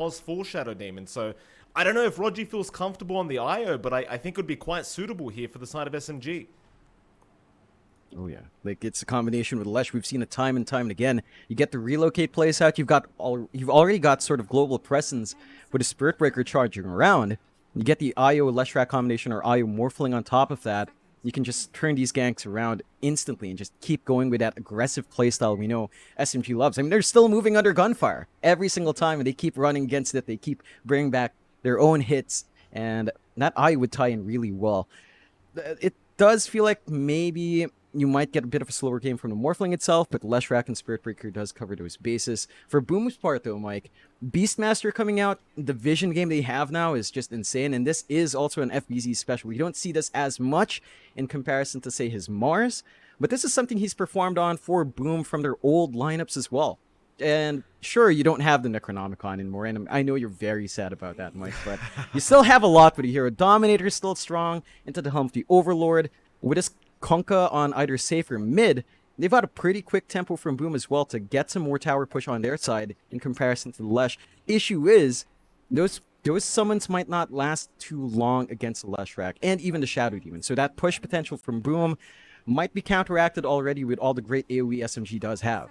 Pos for Shadow Demon. So I don't know if Roger feels comfortable on the IO, but I think it would be quite suitable here for the side of SMG. Oh yeah, like it's a combination with Lesh. We've seen it time and time and again. You get the relocate plays out. You've already got sort of global presence with a Spirit Breaker charging around. You get the IO Leshrac combination or IO Morphling on top of that. You can just turn these ganks around instantly and just keep going with that aggressive playstyle we know SMG loves. I mean, they're still moving under gunfire every single time, and they keep running against it. They keep bringing back their own hits, and that IO would tie in really well. It does feel like maybe you might get a bit of a slower game from the Morphling itself, but Leshrac and Spirit Breaker does cover those bases. For Boom's part, though, Mike, Beastmaster coming out, the vision game they have now is just insane, and this is also an FBZ special. You don't see this as much in comparison to, say, his Mars, but this is something he's performed on for Boom from their old lineups as well. And sure, you don't have the Necronomicon anymore, and I know you're very sad about that, Mike, but you still have a lot with the Hero. Dominator is still strong, into the helm of the Overlord. With his Kunkka on either safe or mid, they've got a pretty quick tempo from Boom as well to get some more tower push on their side in comparison to the Lesh. Issue is, those summons might not last too long against the Leshrac and even the Shadow Demon. So that push potential from Boom might be counteracted already with all the great AoE SMG does have.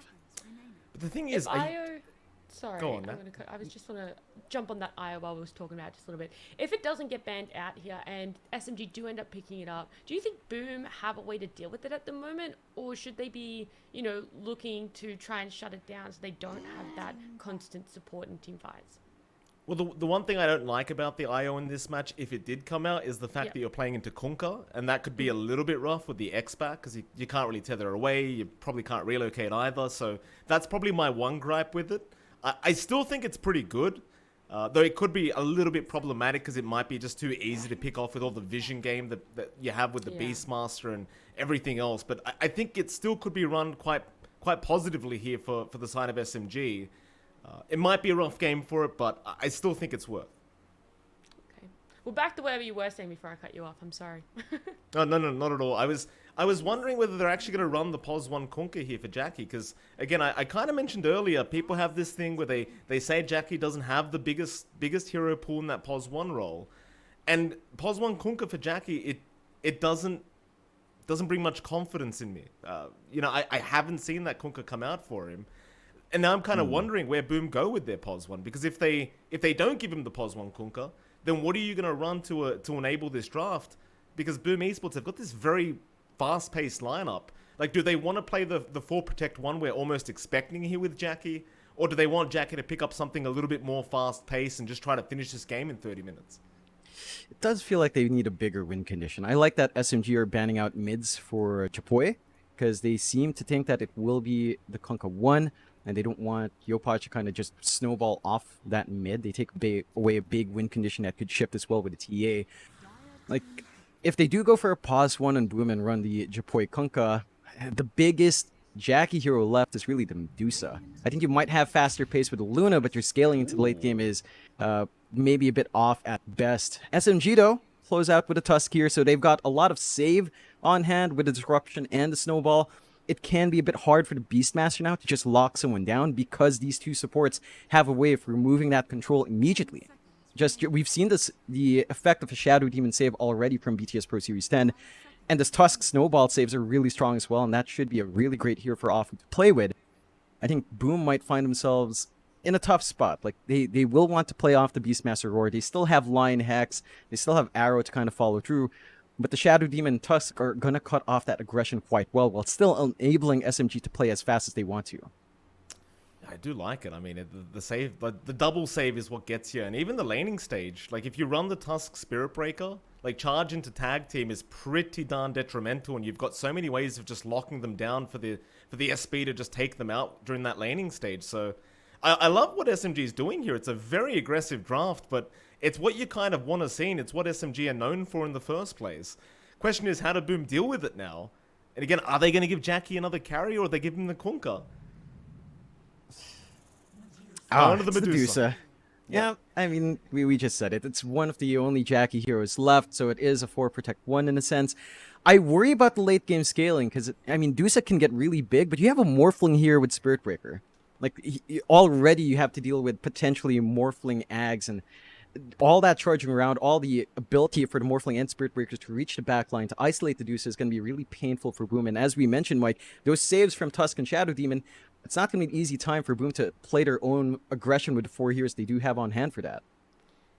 But the thing is, Sorry, Go on, I was just want to jump on that IO while we was talking about it just a little bit. If it doesn't get banned out here and SMG do end up picking it up, do you think Boom have a way to deal with it at the moment? Or should they be, looking to try and shut it down so they don't have that constant support in team fights? well, the one thing I don't like about the IO in this match, if it did come out, is the fact that you're playing into Kunkka, and that could be a little bit rough with the X-Back, because you can't really tether away, you probably can't relocate either, so that's probably my one gripe with it. I still think it's pretty good, though it could be a little bit problematic because it might be just too easy to pick off with all the vision game that you have with the Beastmaster and everything else. But I think it still could be run quite positively here for the side of SMG. It might be a rough game for it, but I still think it's worth. Okay. Well, back to whatever you were saying before I cut you off. I'm sorry. No, not at all. I was wondering whether they're actually going to run the POS 1 Kunkka here for Jackie, because, again, I kind of mentioned earlier, people have this thing where they say Jackie doesn't have the biggest hero pool in that POS 1 role. And POS 1 Kunkka for Jackie, it doesn't bring much confidence in me. I haven't seen that Kunkka come out for him. And now I'm kind of wondering where Boom go with their POS 1, because if they don't give him the POS 1 Kunkka, then what are you going to run to enable this draft? Because Boom Esports have got this very fast-paced lineup. Like, do they want to play the 4 Protect 1 we're almost expecting here with Jackie? Or do they want Jackie to pick up something a little bit more fast-paced and just try to finish this game in 30 minutes? It does feel like they need a bigger win condition. I like that SMG are banning out mids for Chapoy, because they seem to think that it will be the Kunkka 1, and they don't want Yopaj to kind of just snowball off that mid. They take away a big win condition that could shift as well with the TA. Like, if they do go for a pause 1 on Boom and run the Japoi Kunkka, the biggest Jackie hero left is really the Medusa. I think you might have faster pace with the Luna, but your scaling into the late game is maybe a bit off at best. SMG, though, close out with a Tusk here, so they've got a lot of save on hand with the Disruption and the Snowball. It can be a bit hard for the Beastmaster now to just lock someone down, because these two supports have a way of removing that control immediately. We've seen the effect of a Shadow Demon save already from BTS Pro Series 10, and this Tusk Snowball saves are really strong as well, and that should be a really great hero for Offense to play with. I think Boom might find themselves in a tough spot. Like, they will want to play off the Beastmaster Roar. They still have Lion Hex, they still have Arrow to kind of follow through, but the Shadow Demon and Tusk are going to cut off that aggression quite well, while still enabling SMG to play as fast as they want to. I do like it. I mean, the save, the double save is what gets you. And even the laning stage, like if you run the Tusk Spirit Breaker, like charge into tag team is pretty darn detrimental, and you've got so many ways of just locking them down for the SP to just take them out during that laning stage. So I love what SMG is doing here. It's a very aggressive draft, but it's what you kind of want to see, and it's what SMG are known for in the first place. Question is, how do Boom deal with it now? And again, are they going to give Jackie another carry, or are they giving him the Kunkka? It's the Medusa. Yeah, I mean, we just said it. It's one of the only Jackie heroes left, so it is a 4 Protect 1 in a sense. I worry about the late game scaling, because, I mean, Dusa can get really big, but you have a Morphling here with Spirit Breaker. Like, already you have to deal with potentially Morphling Ags and all that charging around, all the ability for the Morphling and Spirit Breakers to reach the backline, to isolate the Deuce is going to be really painful for Boom. And as we mentioned, Mike, those saves from Tusk and Shadow Demon, it's not going to be an easy time for Boom to play their own aggression with the 4 heroes they do have on hand for that.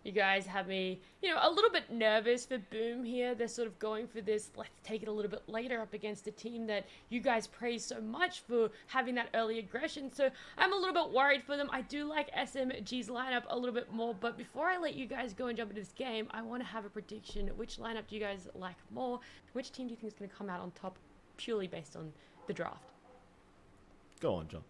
You guys have me, a little bit nervous for Boom here. They're sort of going for this, let's take it a little bit later up against a team that you guys praise so much for having that early aggression. So I'm a little bit worried for them. I do like SMG's lineup a little bit more, but before I let you guys go and jump into this game, I want to have a prediction. Which lineup do you guys like more? Which team do you think is going to come out on top purely based on the draft? Go on, John.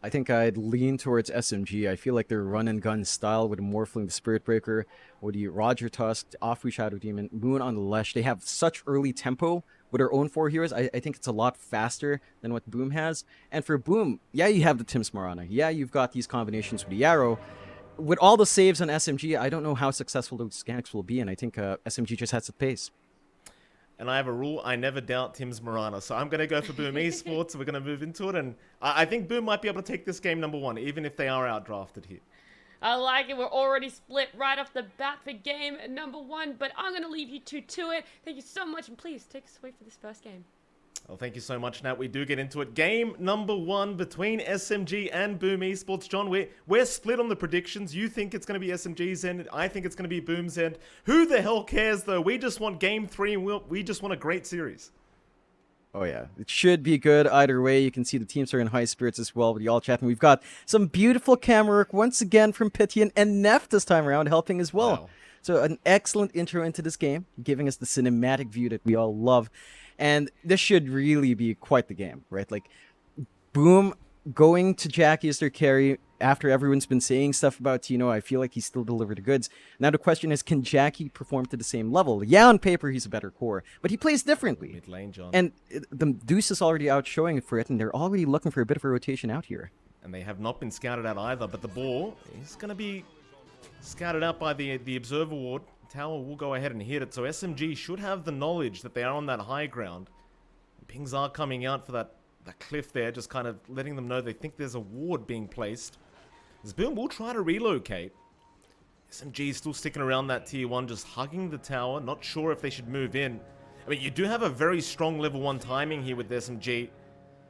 I think I'd lean towards SMG. I feel like their run and gun style with Morphling the Spirit Breaker, or the Roger Tusk, Afu Shadow Demon, Moon on the Lesh, they have such early tempo with their own 4 heroes. I think it's a lot faster than what Boom has. And for Boom, yeah, you have the Tims Marana. Yeah, you've got these combinations with the Yarrow. With all the saves on SMG, I don't know how successful those mechanics will be, and I think SMG just has the pace. And I have a rule, I never doubt Tim's Marana. So I'm going to go for Boom Esports. We're going to move into it. And I think Boom might be able to take this game number 1, even if they are outdrafted here. I like it. We're already split right off the bat for game number 1. But I'm going to leave you two to it. Thank you so much. And please take us away for this first game. Well, thank you so much, Nat. We do get into it. Game number 1 between SMG and Boom Esports. John, we're split on the predictions. You think it's going to be SMG's end. I think it's going to be Boom's end. Who the hell cares, though? We just want game 3, and we just want a great series. Oh, yeah. It should be good either way. You can see the teams are in high spirits as well with y'all chatting. We've got some beautiful camera work once again from Pitian and Neff this time around helping as well. Wow. So an excellent intro into this game, giving us the cinematic view that we all love. And this should really be quite the game, right? Like, Boom going to Jackie as their carry after everyone's been saying stuff about Tino. I feel like he still delivered the goods. Now the question is, can Jackie perform to the same level? Yeah, on paper, he's a better core, but he plays differently. Mid lane, John. And the Deuce is already out showing for it, and they're already looking for a bit of a rotation out here. And they have not been scouted out either, but the ball is going to be scouted out by the Observer Ward. Tower will go ahead and hit it, so SMG should have the knowledge that they are on that high ground. Pings are coming out for that cliff there, just kind of letting them know they think there's a ward being placed. As Boom will try to relocate. SMG is still sticking around that tier 1, just hugging the tower, not sure if they should move in. I mean, you do have a very strong level 1 timing here with SMG,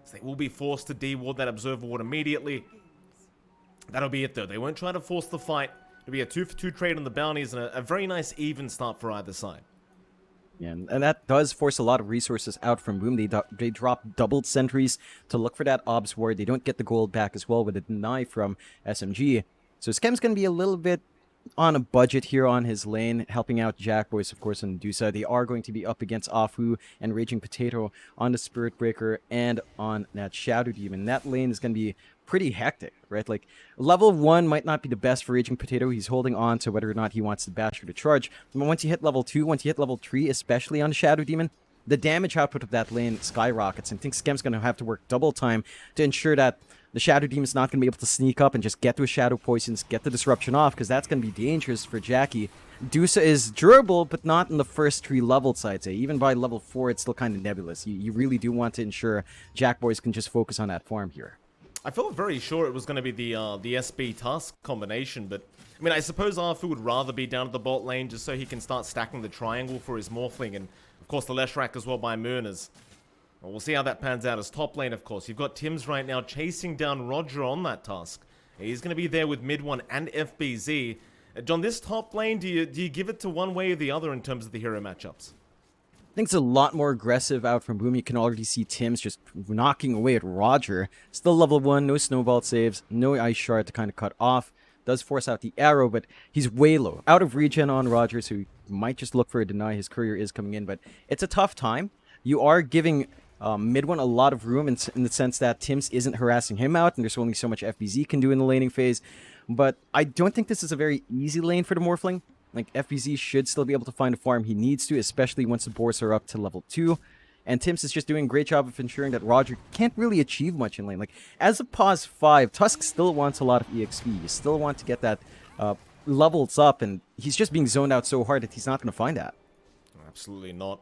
so they will be forced to de-ward that Observer Ward immediately. That'll be it though, they won't try to force the fight. It'll be a 2-for-2 trade on the bounties and a very nice even start for either side. Yeah, and that does force a lot of resources out from Boom. They drop doubled sentries to look for that Obs Ward. They don't get the gold back as well with a deny from SMG. So Skem's going to be a little bit on a budget here on his lane, helping out Jackboys, of course, and Dusa. They are going to be up against Afu and Raging Potato on the Spirit Breaker and on that Shadow Demon. That lane is going to be pretty hectic, right? Like, level 1 might not be the best for Raging Potato. He's holding on to whether or not he wants the Basher to charge. But once you hit level 2, once you hit level 3, especially on Shadow Demon, the damage output of that lane skyrockets. And I think Skem's going to have to work double time to ensure that the Shadow Demon's not going to be able to sneak up and just get those Shadow Poisons, get the Disruption off, because that's going to be dangerous for Jackie. Dusa is durable, but not in the first 3 levels, I'd say. Even by level 4, it's still kind of nebulous. You really do want to ensure Jackboys can just focus on that farm here. I felt very sure it was going to be the SB Tusk combination, but I mean, I suppose Arfu would rather be down at the bot lane just so he can start stacking the triangle for his Morphling, and of course the Leshrac as well by Moon as well, we'll see how that pans out as top lane, of course. You've got Tims right now chasing down Roger on that Tusk. He's going to be there with mid 1 and FBZ. John, this top lane, do you give it to one way or the other in terms of the hero matchups? I think it's a lot more aggressive out from Boom. You can already see Tims just knocking away at Roger. Still level 1, no snowball saves, no ice shard to kind of cut off. Does force out the arrow, but he's way low. Out of regen on Roger, so he might just look for a deny. His courier is coming in, but it's a tough time. You are giving mid 1 a lot of room in the sense that Tims isn't harassing him out, and there's only so much FBZ can do in the laning phase. But I don't think this is a very easy lane for the Morphling. Like, FBZ should still be able to find a farm he needs to, especially once the boards are up to level 2. And Tims is just doing a great job of ensuring that Roger can't really achieve much in lane. Like, as a pause 5, Tusk still wants a lot of EXP. You still want to get that levels up, and he's just being zoned out so hard that he's not going to find that. Absolutely not.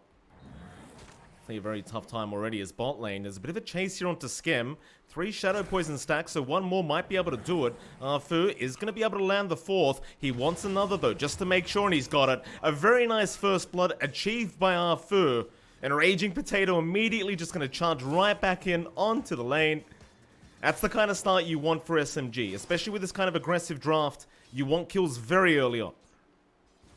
A very tough time already as bot lane. There's a bit of a chase here onto Skem. 3 Shadow Poison stacks, so one more might be able to do it. Fu is going to be able to land the 4th. He wants another though, just to make sure, and he's got it. A very nice first blood achieved by Fu. And Raging Potato immediately just going to charge right back in onto the lane. That's the kind of start you want for SMG, especially with this kind of aggressive draft. You want kills very early on.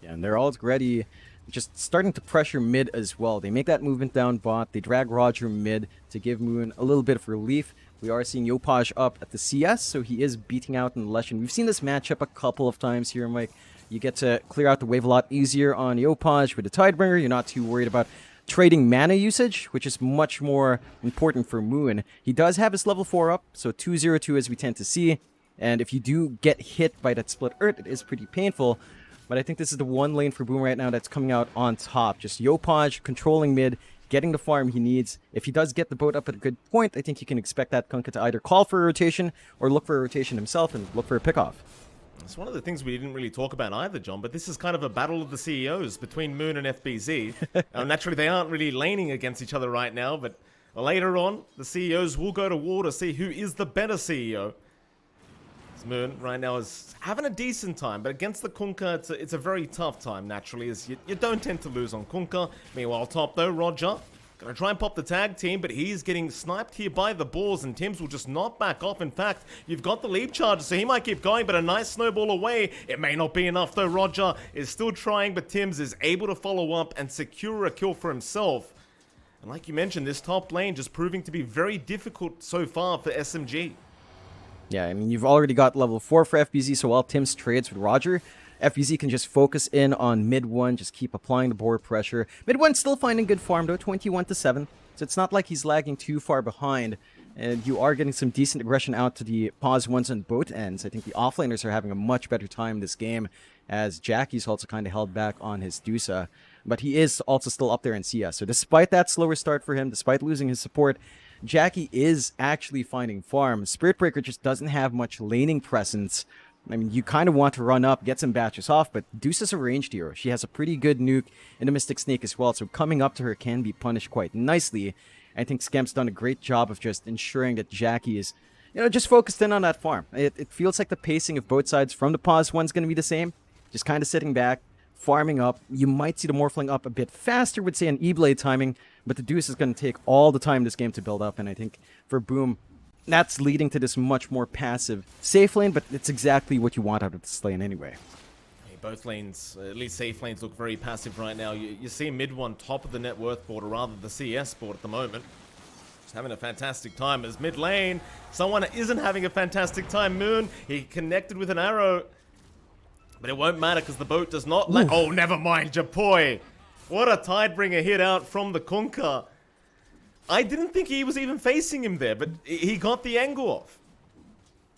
Yeah, and they're already just starting to pressure mid as well. They make that movement down bot. They drag Roger mid to give Moon a little bit of relief. We are seeing Yopaj up at the CS, so he is beating out in the Lesh. And we've seen this matchup a couple of times here, Mike. You get to clear out the wave a lot easier on Yopaj with the Tidebringer. You're not too worried about trading mana usage, which is much more important for Moon. He does have his level 4 up, so 202 as we tend to see. And if you do get hit by that split Urt, it is pretty painful. But I think this is the one lane for Boom right now that's coming out on top. Just Yopaj controlling mid, getting the farm he needs. If he does get the boat up at a good point, I think you can expect that Kunkka to either call for a rotation or look for a rotation himself and look for a pickoff. It's one of the things we didn't really talk about either, John, but this is kind of a battle of the CEOs between Moon and FBZ. Naturally, they aren't really laning against each other right now, but later on, the CEOs will go to war to see who is the better CEO. Moon right now is having a decent time, but against the Kunkka, it's a very tough time, naturally, as you don't tend to lose on Kunkka. Meanwhile, top though, Roger gonna try and pop the tag team, but he's getting sniped here by the balls, and Tims will just not back off. In fact, you've got the leap charge, so he might keep going, but a nice snowball away. It may not be enough, though. Roger is still trying, but Tims is able to follow up and secure a kill for himself. And like you mentioned, this top lane just proving to be very difficult so far for SMG. Yeah, I mean, you've already got level 4 for FBZ, so while Tims trades with Roger, FBZ can just focus in on mid 1, just keep applying the board pressure. Mid 1 still finding good farm, though, 21-7, so it's not like he's lagging too far behind, and you are getting some decent aggression out to the pause ones on both ends. I think the offlaners are having a much better time this game, as Jackie's also kind of held back on his Dusa, but he is also still up there in CS, so despite that slower start for him, despite losing his support, Jackie is actually finding farm. Spirit Breaker just doesn't have much laning presence. I mean, you kind of want to run up, get some batches off, but Deuce is a ranged hero. She has a pretty good nuke and a Mystic Snake as well, so coming up to her can be punished quite nicely. I think Skemp's done a great job of just ensuring that Jackie is, just focused in on that farm. It feels like the pacing of both sides from the pause one's going to be the same. Just kind of sitting back, farming up. You might see the Morphling up a bit faster with, say, an E-Blade timing, but the Deuce is going to take all the time this game to build up, and I think for Boom, that's leading to this much more passive safe lane, but it's exactly what you want out of this lane anyway. Hey, both lanes, at least safe lanes, look very passive right now. You see mid one top of the net worth board, or rather the CS board at the moment. Just having a fantastic time as mid lane. Someone isn't having a fantastic time. Moon, he connected with an arrow, but it won't matter because the boat does not land. Oh, never mind, Japoi. What a Tidebringer hit out from the Kunkka. I didn't think he was even facing him there, but he got the angle off.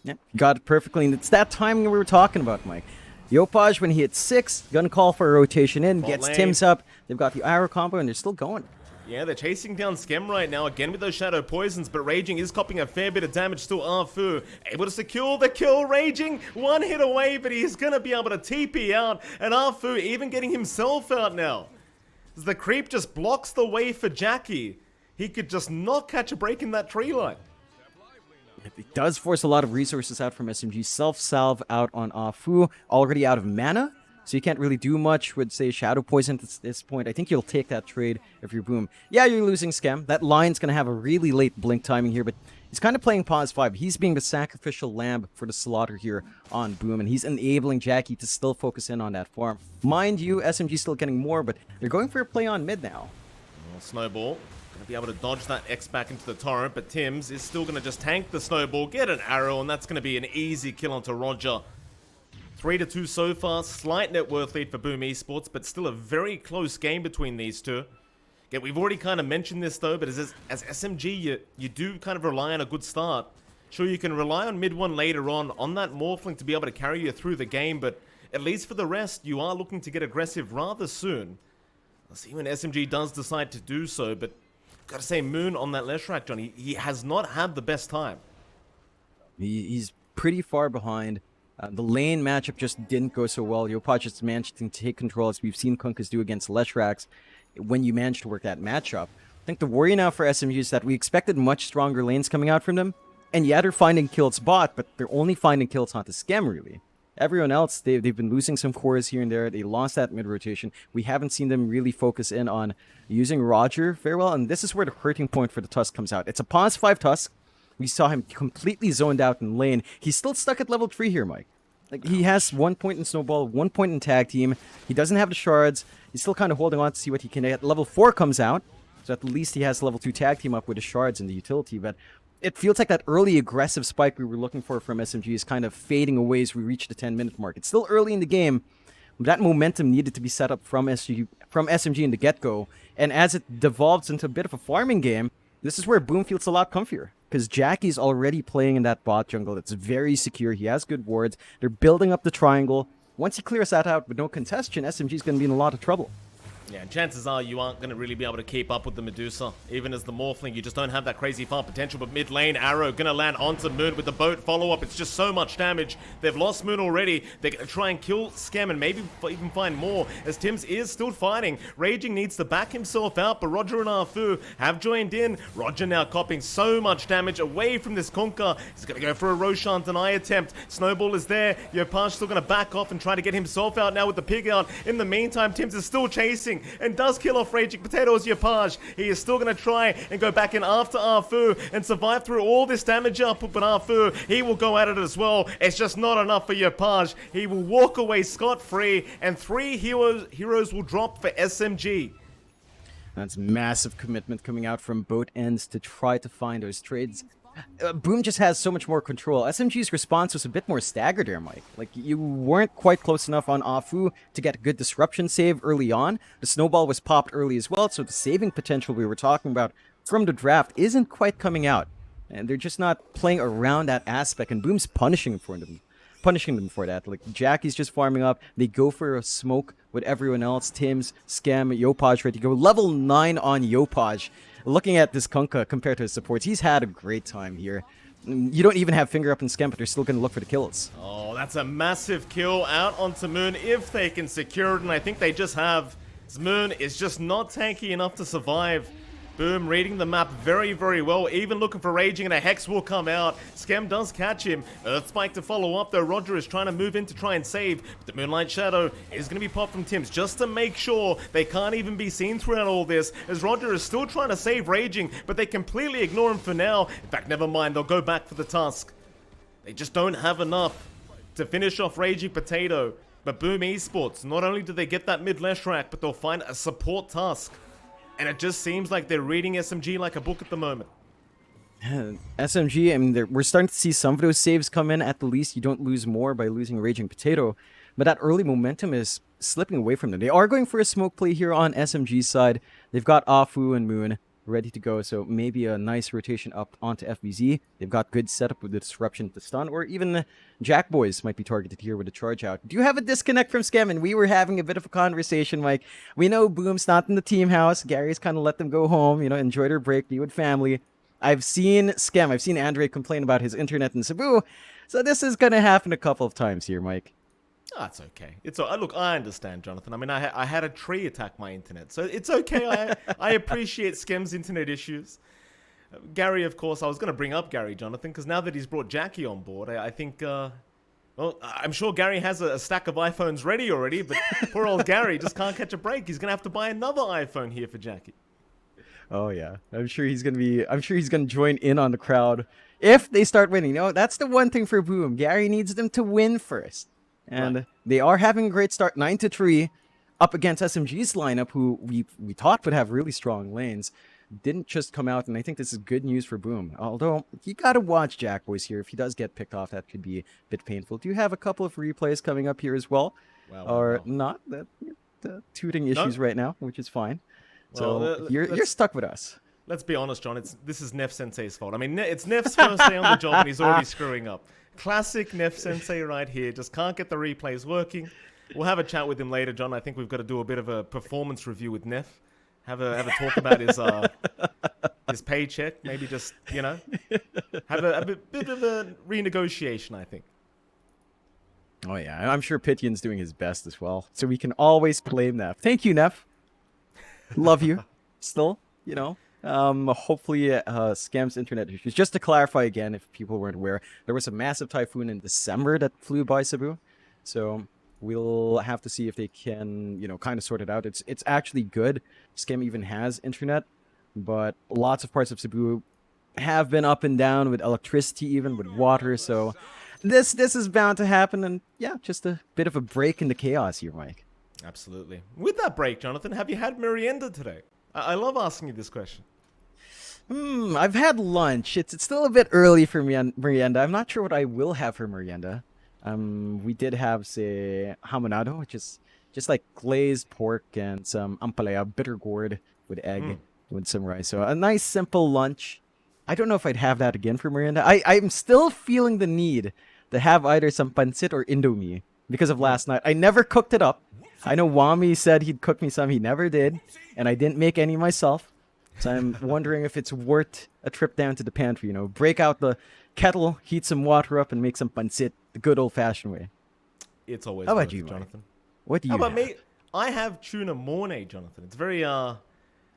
Yeah, got it perfectly, and it's that timing we were talking about, Mike. Yopaj, when he hits 6, gonna call for a rotation in, gets lane. Tims up. They've got the arrow combo, and they're still going. Yeah, they're chasing down Skem right now, again with those Shadow Poisons, but Raging is copying a fair bit of damage to Arfu. Able to secure the kill, Raging, one hit away, but he's gonna be able to TP out, and Arfu even getting himself out now. As the creep just blocks the way for Jackie. He could just not catch a break in that tree line. It does force a lot of resources out from SMG. Self-salve out on Afu, already out of mana, so you can't really do much with, say, Shadow Poison at this point. I think you'll take that trade if you're Boom. Yeah, you're losing Skem. That line's going to have a really late blink timing here, but he's kind of playing pause 5. He's being the sacrificial lamb for the slaughter here on Boom, and he's enabling Jackie to still focus in on that farm. Mind you, SMG still getting more, but they're going for a play on mid now. Snowball. Going to be able to dodge that X back into the torrent, but Tims is still going to just tank the snowball, get an arrow, and that's going to be an easy kill onto Roger. 3-2 so far, slight net worth lead for Boom Esports, but still a very close game between these two. Yeah, we've already kind of mentioned this though, but as SMG, you do kind of rely on a good start. Sure, you can rely on mid one later on that Morphling to be able to carry you through the game, but at least for the rest, you are looking to get aggressive rather soon. I'll see when SMG does decide to do so, but gotta say, Moon on that Leshrac, Johnny, he has not had the best time. He's pretty far behind. The lane matchup just didn't go so well. Yopaj just managed to take control, as we've seen Kunkkas do against Leshracs when you manage to work that matchup. think the worry now for SMG is that we expected much stronger lanes coming out from them, and yeah, they're finding kills bot, but they're only finding kills onto Scam, really. Everyone else, they've been losing some cores here and there. They lost that mid-rotation. We haven't seen them really focus in on using Roger very well, and this is where the hurting point for the Tusk comes out. It's a pause 5 Tusk. We saw him completely zoned out in lane. He's still stuck at level 3 here, Mike. Like, he has 1 point in Snowball, 1 point in Tag Team. He doesn't have the shards. He's still kind of holding on to see what he can get. Level 4 comes out, so at least he has level 2 Tag Team up with the shards and the utility, but it feels like that early aggressive spike we were looking for from SMG is kind of fading away as we reach the 10-minute mark. It's still early in the game, but that momentum needed to be set up from SMG in the get-go. And as it devolves into a bit of a farming game, this is where Boom feels a lot comfier. Because Jackie's already playing in that bot jungle that's very secure. He has good wards. They're building up the triangle. Once he clears that out with no contestation, SMG's going to be in a lot of trouble. Yeah, chances are you aren't going to really be able to keep up with the Medusa. Even as the Morphling, you just don't have that crazy farm potential. But mid lane, Arrow going to land onto Moon with the boat follow-up. It's just so much damage. They've lost Moon already. They're going to try and kill Scam and maybe even find more, as Tim's is still fighting. Raging needs to back himself out, but Roger and Arfu have joined in. Roger now copping so much damage away from this Kunkka. He's going to go for a Roshan deny attempt. Snowball is there. Yopaj still going to back off and try to get himself out now with the pig out. In the meantime, Tim's is still chasing and does kill off Raging Potatoes Yopaj. He is still going to try and go back in after Arfu and survive through all this damage output, but Arfu, he will go at it as well. It's just not enough for Yopaj. He will walk away scot-free, and 3 heroes will drop for SMG. That's massive commitment coming out from both ends to try to find those trades. Boom just has so much more control. SMG's response was a bit more staggered there, Mike. Like, you weren't quite close enough on Afu to get a good disruption save early on. The snowball was popped early as well, so the saving potential we were talking about from the draft isn't quite coming out. And they're just not playing around that aspect, and Boom's punishing them for that. Like, Jackie's just farming up. They go for a smoke with everyone else. Tim's, Scam, Yopaj ready to go. Level 9 on Yopaj. Looking at this Kunkka compared to his supports, he's had a great time here. You don't even have Finger Up and Scam, but they're still going to look for the kills. Oh, that's a massive kill out onto Moon if they can secure it, and I think they just have. Moon is just not tanky enough to survive. Boom, reading the map very, very well. Even looking for Raging, and a Hex will come out. Scam does catch him. Earth Spike to follow up, though. Roger is trying to move in to try and save. But the Moonlight Shadow is going to be popped from Tim's just to make sure they can't even be seen throughout all this, as Roger is still trying to save Raging, but they completely ignore him for now. In fact, never mind. They'll go back for the Tusk. They just don't have enough to finish off Raging Potato. But Boom Esports, not only do they get that mid-left rack, but they'll find a support Tusk. And it just seems like they're reading SMG like a book at the moment. SMG, I mean, we're starting to see some of those saves come in. At the least, you don't lose more by losing Raging Potato. But that early momentum is slipping away from them. They are going for a smoke play here on SMG's side. They've got Afu and Moon ready to go, so maybe a nice rotation up onto FBZ. They've got good setup with the disruption to stun, or even the Jack Boys might be targeted here with a charge out. Do you have a disconnect from Scam? And we were having a bit of a conversation, Mike. We know Boom's not in the team house. Gary's kind of let them go home, you know, enjoy their break, be with family. I've seen Scam, I've seen Andre complain about his internet in Cebu, so this is going to happen a couple of times here, Mike. Oh, it's okay. Look, I understand, Jonathan. I mean, I had a tree attack my internet, so it's okay. I appreciate Scam's internet issues. Gary, of course, I was going to bring up Gary, Jonathan, because now that he's brought Jackie on board, I think, well, I'm sure Gary has a stack of iPhones ready already, but poor old Gary just can't catch a break. He's going to have to buy another iPhone here for Jackie. Oh yeah, I'm sure he's gonna join in on the crowd if they start winning. You know, that's the one thing for Boom. Gary needs them to win first. And right. They are having a great start, 9-3, up against SMG's lineup, who we thought would have really strong lanes. Didn't just come out, and I think this is good news for Boom. Although, you gotta watch Jack Boys here. If he does get picked off, that could be a bit painful. Do you have a couple of replays coming up here as well? Or not? The tooting issues right now, which is fine. So you're stuck with us. Let's be honest, John. This is Neff Sensei's fault. I mean, it's Neff's first day on the job, and he's already screwing up. Classic Neff Sensei right here. Just can't get the replays working. We'll have a chat with him later, John. I think we've got to do a bit of a performance review with Neff. Have a talk about his paycheck. Maybe just, you know, have a bit of a renegotiation, I think. Oh yeah, I'm sure Pityan's doing his best as well. So we can always blame Neff. Thank you, Neff. Love you. Still, you know. Hopefully, scams internet issues. Just to clarify again, if people weren't aware, there was a massive typhoon in December that flew by Cebu, so we'll have to see if they can, kind of sort it out. It's actually good. Scam even has internet, but lots of parts of Cebu have been up and down with electricity, even with water. So this is bound to happen, and yeah, just a bit of a break in the chaos here, Mike. Absolutely. With that break, Jonathan, have you had merienda today? I love asking you this question. I've had lunch. It's still a bit early for me on merienda. I'm not sure what I will have for merienda. We did have, say, hamonado, which is just like glazed pork and some ampalaya, bitter gourd with egg with some rice. So a nice simple lunch. I don't know if I'd have that again for merienda. I'm still feeling the need to have either some pancit or indomie because of last night. I never cooked it up. I know Wami said he'd cook me some. He never did. And I didn't make any myself. So I'm wondering if it's worth a trip down to the pantry, break out the kettle, heat some water up, and make some pancit the good old-fashioned way. It's always How about worth you, it, Mike? Jonathan? What do you How about have? me? I have tuna mornay, Jonathan. It's very, I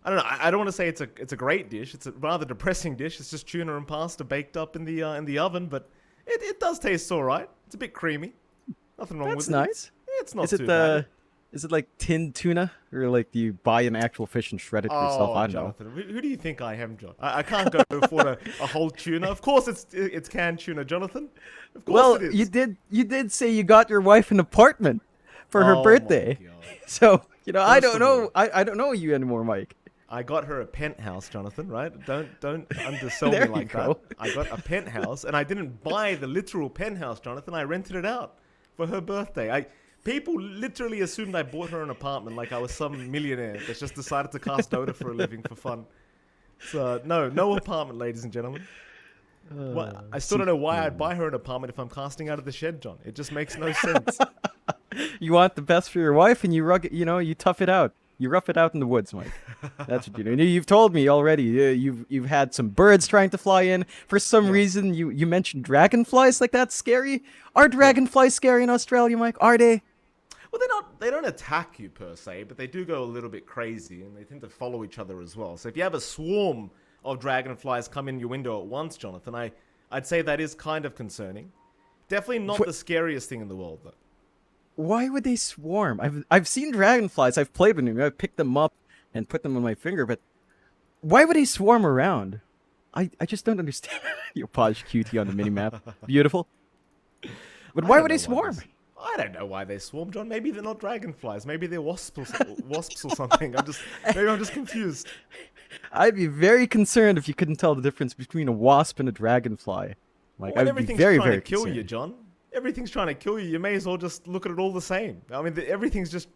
don't know. I don't want to say it's a great dish. It's a rather depressing dish. It's just tuna and pasta baked up in the oven, but it does taste all right. It's a bit creamy. Nothing wrong That's with nice. it. It's not Is it too bad. is it like tinned tuna, or like do you buy an actual fish and shred it yourself? I don't know. Jonathan, who do you think I am, John? I can't go for a whole tuna. Of course, it's canned tuna, Jonathan. Of course Well, it is. you did say you got your wife an apartment for her Oh my birthday. God. So, I First don't of know. all- I don't know you anymore, Mike. I got her a penthouse, Jonathan, right? Don't undersell There me you like that. go. I got a penthouse, and I didn't buy the literal penthouse, Jonathan. I rented it out for her birthday. People literally assumed I bought her an apartment like I was some millionaire that's just decided to cast Dota for a living for fun. So, no apartment, ladies and gentlemen. I still don't know why I'd buy her an apartment if I'm casting out of the shed, John. It just makes no sense. You want the best for your wife, and you tough it out. You rough it out in the woods, Mike. That's what you do. And you've told me already. You've had some birds trying to fly in. For some reason, you mentioned dragonflies. Like, that's scary. Are dragonflies scary in Australia, Mike? Are they? Well, they don't attack you per se, but they do go a little bit crazy, and they tend to follow each other as well. So if you have a swarm of dragonflies come in your window at once, Jonathan, I'd say that is kind of concerning. Definitely not the scariest thing in the world, though. Why would they swarm? I've seen dragonflies. I've played with them. I've picked them up and put them on my finger. But why would they swarm around? I just don't understand. Your Podge cutie on the minimap. Beautiful. But why would they swarm? I don't know why they swarm, John. Maybe they're not dragonflies. Maybe they're wasps or something. Maybe I'm just confused. I'd be very concerned if you couldn't tell the difference between a wasp and a dragonfly. Like, Well, I would be everything's very, trying very to kill concerned. you, John. Everything's trying to kill you. You may as well just look at it all the same. I mean, everything's just...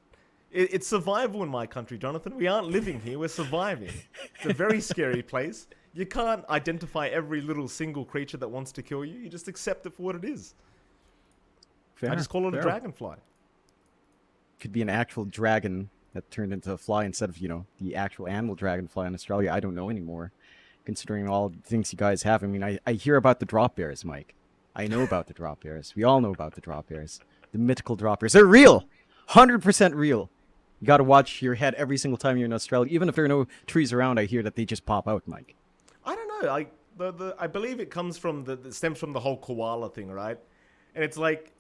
It's survival in my country, Jonathan. We aren't living here. We're surviving. It's a very scary place. You can't identify every little single creature that wants to kill you. You just accept it for what it is. Fair, I just call it fair. a dragonfly. Could be an actual dragon that turned into a fly instead of, the actual animal dragonfly in Australia. I don't know anymore. Considering all the things you guys have. I mean, I hear about the drop bears, Mike. I know about the drop bears. We all know about the drop bears. The mythical drop bears. They're real! 100% real. You gotta watch your head every single time you're in Australia. Even if there are no trees around, I hear that they just pop out, Mike. I don't know. I believe it comes from it stems from the whole koala thing, right? And it's like,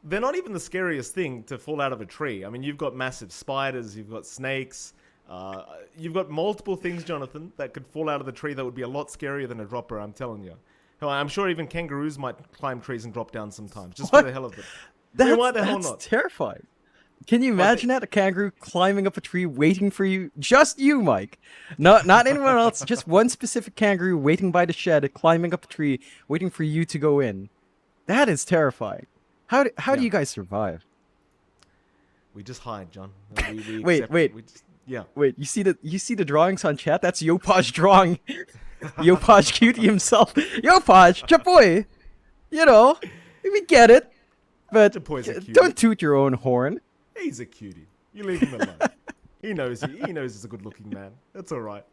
they're not even the scariest thing to fall out of a tree. I mean, you've got massive spiders, you've got snakes, you've got multiple things, Jonathan, that could fall out of the tree that would be a lot scarier than a dropper, I'm telling you. Hell, I'm sure even kangaroos might climb trees and drop down sometimes, just for the hell of it. I mean, why the hell That's not? terrifying. Can you imagine that? A kangaroo climbing up a tree waiting for you? Just you, Mike. Not anyone else. Just one specific kangaroo waiting by the shed, climbing up a tree, waiting for you to go in. That is terrifying. How do you guys survive? We just hide, John. Wait. Yeah. Wait, you see the drawings on chat? That's Yopaj drawing. Yopaj cutie himself. Yopaj, Chapoy. We get it. But Chapoy's a cutie. don't toot your own horn. He's a cutie. You leave him alone. He knows you. He knows he's a good-looking man. That's all right.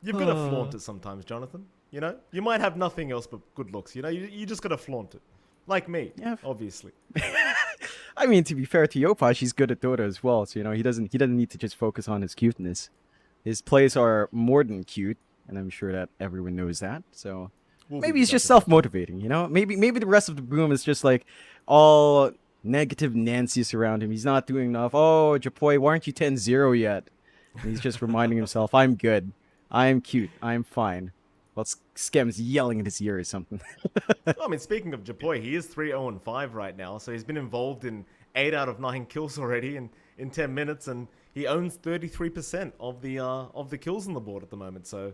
You've got to flaunt it sometimes, Jonathan. You might have nothing else but good looks. You just got to flaunt it. Like me, obviously. I mean, to be fair to Yopaj, he's good at Dota as well. So he doesn't need to just focus on his cuteness. His plays are more than cute, and I'm sure that everyone knows that. So We'll be maybe he's just discussing self-motivating, you know? Maybe the rest of the boom is just like all negative Nancy's around him. He's not doing enough. Oh, Japoy, why aren't you 10-0 yet? And he's just reminding himself, I'm good. I'm cute. I'm fine. Well, Skem's yelling in his ear or something. that. I mean, speaking of Japoy, he is 3-0-5 right now, so he's been involved in 8 out of 9 kills already in 10 minutes, and he owns 33% of the kills on the board at the moment. So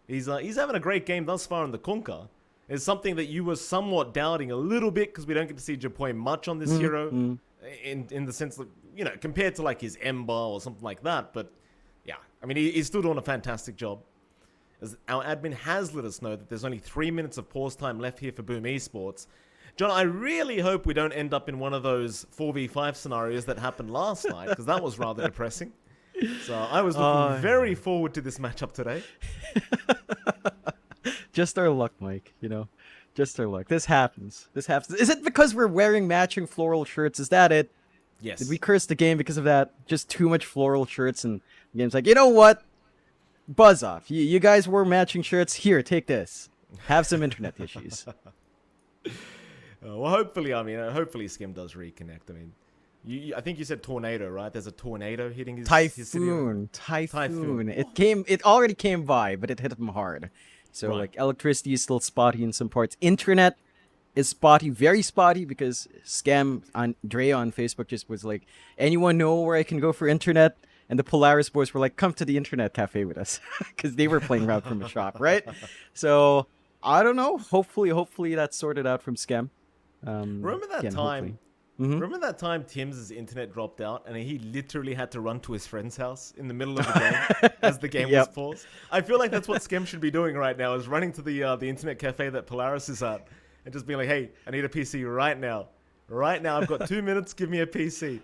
he's having a great game thus far in the Kunkka. It's something that you were somewhat doubting a little bit because we don't get to see Japoy much on this hero in the sense that, you know, compared to like his Ember or something like that. But yeah, I mean, he's still doing a fantastic job. As our admin has let us know that there's only 3 minutes of pause time left here for Boom Esports. John, I really hope we don't end up in one of those 4v5 scenarios that happened last night, because that was rather depressing. So I was looking very forward to this matchup today. Just our luck, Mike, you know? Just our luck. This happens. This happens. Is it because we're wearing matching floral shirts? Is that it? Yes. Did we curse the game because of that? Just too much floral shirts, and the game's like, you know what? Buzz off. You guys wore matching shirts. Here, take this. Have some internet issues. Well, hopefully, hopefully Skim does reconnect. I mean, I think you said tornado, right? There's a tornado hitting his city. Typhoon. It already came by, but it hit him hard. So, Right. like, electricity is still spotty in some parts. Internet is spotty, very spotty, because Dre on Facebook just was like, anyone know where I can go for internet? And the Polaris boys were like, come to the internet cafe with us. Because they were playing Route from a shop, right? So, I don't know. Hopefully that's sorted out from Scam. Remember that again, time? hopefully. Mhm. Remember that time Tim's internet dropped out and he literally had to run to his friend's house in the middle of the game as the game was Yep. paused? I feel like that's what Skem should be doing right now, is running to the internet cafe that Polaris is at and just being like, hey, I need a PC right now. Right now, I've got 2 minutes, give me a PC.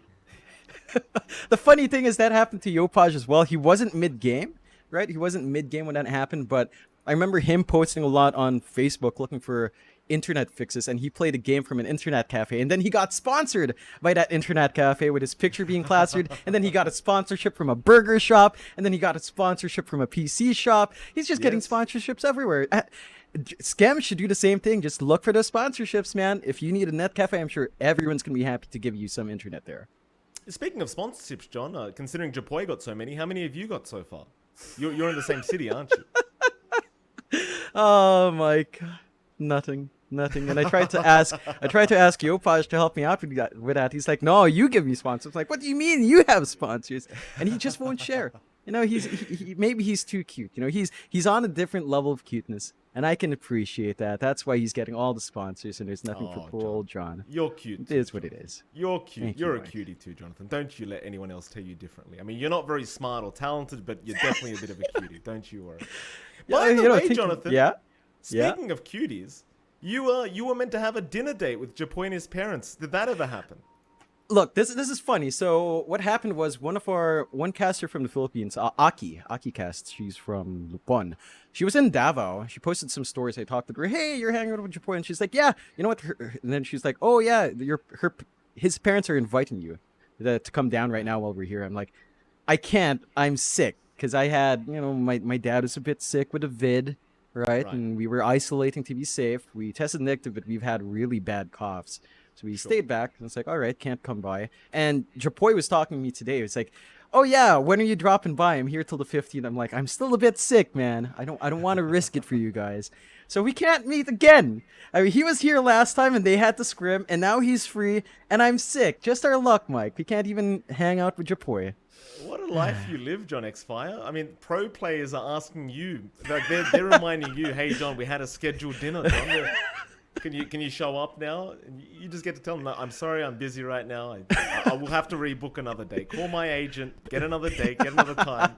The funny thing is that happened to Yopaj as well. He wasn't mid-game, right? He wasn't mid-game when that happened, but I remember him posting a lot on Facebook looking for internet fixes, and he played a game from an internet cafe, and then he got sponsored by that internet cafe with his picture being plastered, and then he got a sponsorship from a burger shop, and then he got a sponsorship from a PC shop. He's just getting Yes. sponsorships everywhere. Scam should do the same thing. Just look for those sponsorships, man. If you need a net cafe, I'm sure everyone's gonna be happy to give you some internet there. Speaking of sponsorships, John, considering Japoy got so many, how many have you got so far? You're in the same city, aren't you? Oh my god, nothing. And I tried to ask Yopaj to help me out with that. He's like, no, you give me sponsors. I'm like, what do you mean you have sponsors? And he just won't share. You know, maybe he's too cute. You know, he's on a different level of cuteness, and I can appreciate that. That's why he's getting all the sponsors, and there's nothing for Oh, poor old John. You're cute. It is what it is. You're cute. Thank You're you, a Mike. cutie too, Jonathan. Don't you let anyone else tell you differently. I mean, you're not very smart or talented, but you're definitely a bit of a cutie. Don't you worry. By the way, Jonathan, Yeah. speaking of cuties, you were meant to have a dinner date with Japoy and his parents. Did that ever happen? Look, this is funny. So what happened was one caster from the Philippines, Aki Cast. She's from Lupon. She was in Davao. She posted some stories. I talked to her. Hey, you're hanging out with Japoy, and she's like, yeah. You know what? And then she's like, oh yeah, his parents are inviting you to come down right now while we're here. I'm like, I can't. I'm sick because I had, my dad was a bit sick with a vid, right? And we were isolating to be safe. We tested negative, but we've had really bad coughs. So we stayed back, and it's like, all right, can't come by. And Japoy was talking to me today. It's like, oh yeah, when are you dropping by? I'm here till the 15th. I'm like, I'm still a bit sick, man. I don't want to risk it for you guys. So we can't meet again. I mean, he was here last time, and they had to scrim, and now he's free, and I'm sick. Just our luck, Mike. We can't even hang out with Japoy. What a life you live, John Xfire. I mean, pro players are asking you, like they're reminding you, hey John, we had a scheduled dinner, John. Can you show up now? And you just get to tell them, no, I'm sorry, I'm busy right now. I will have to rebook another day. Call my agent, get another date, get another time.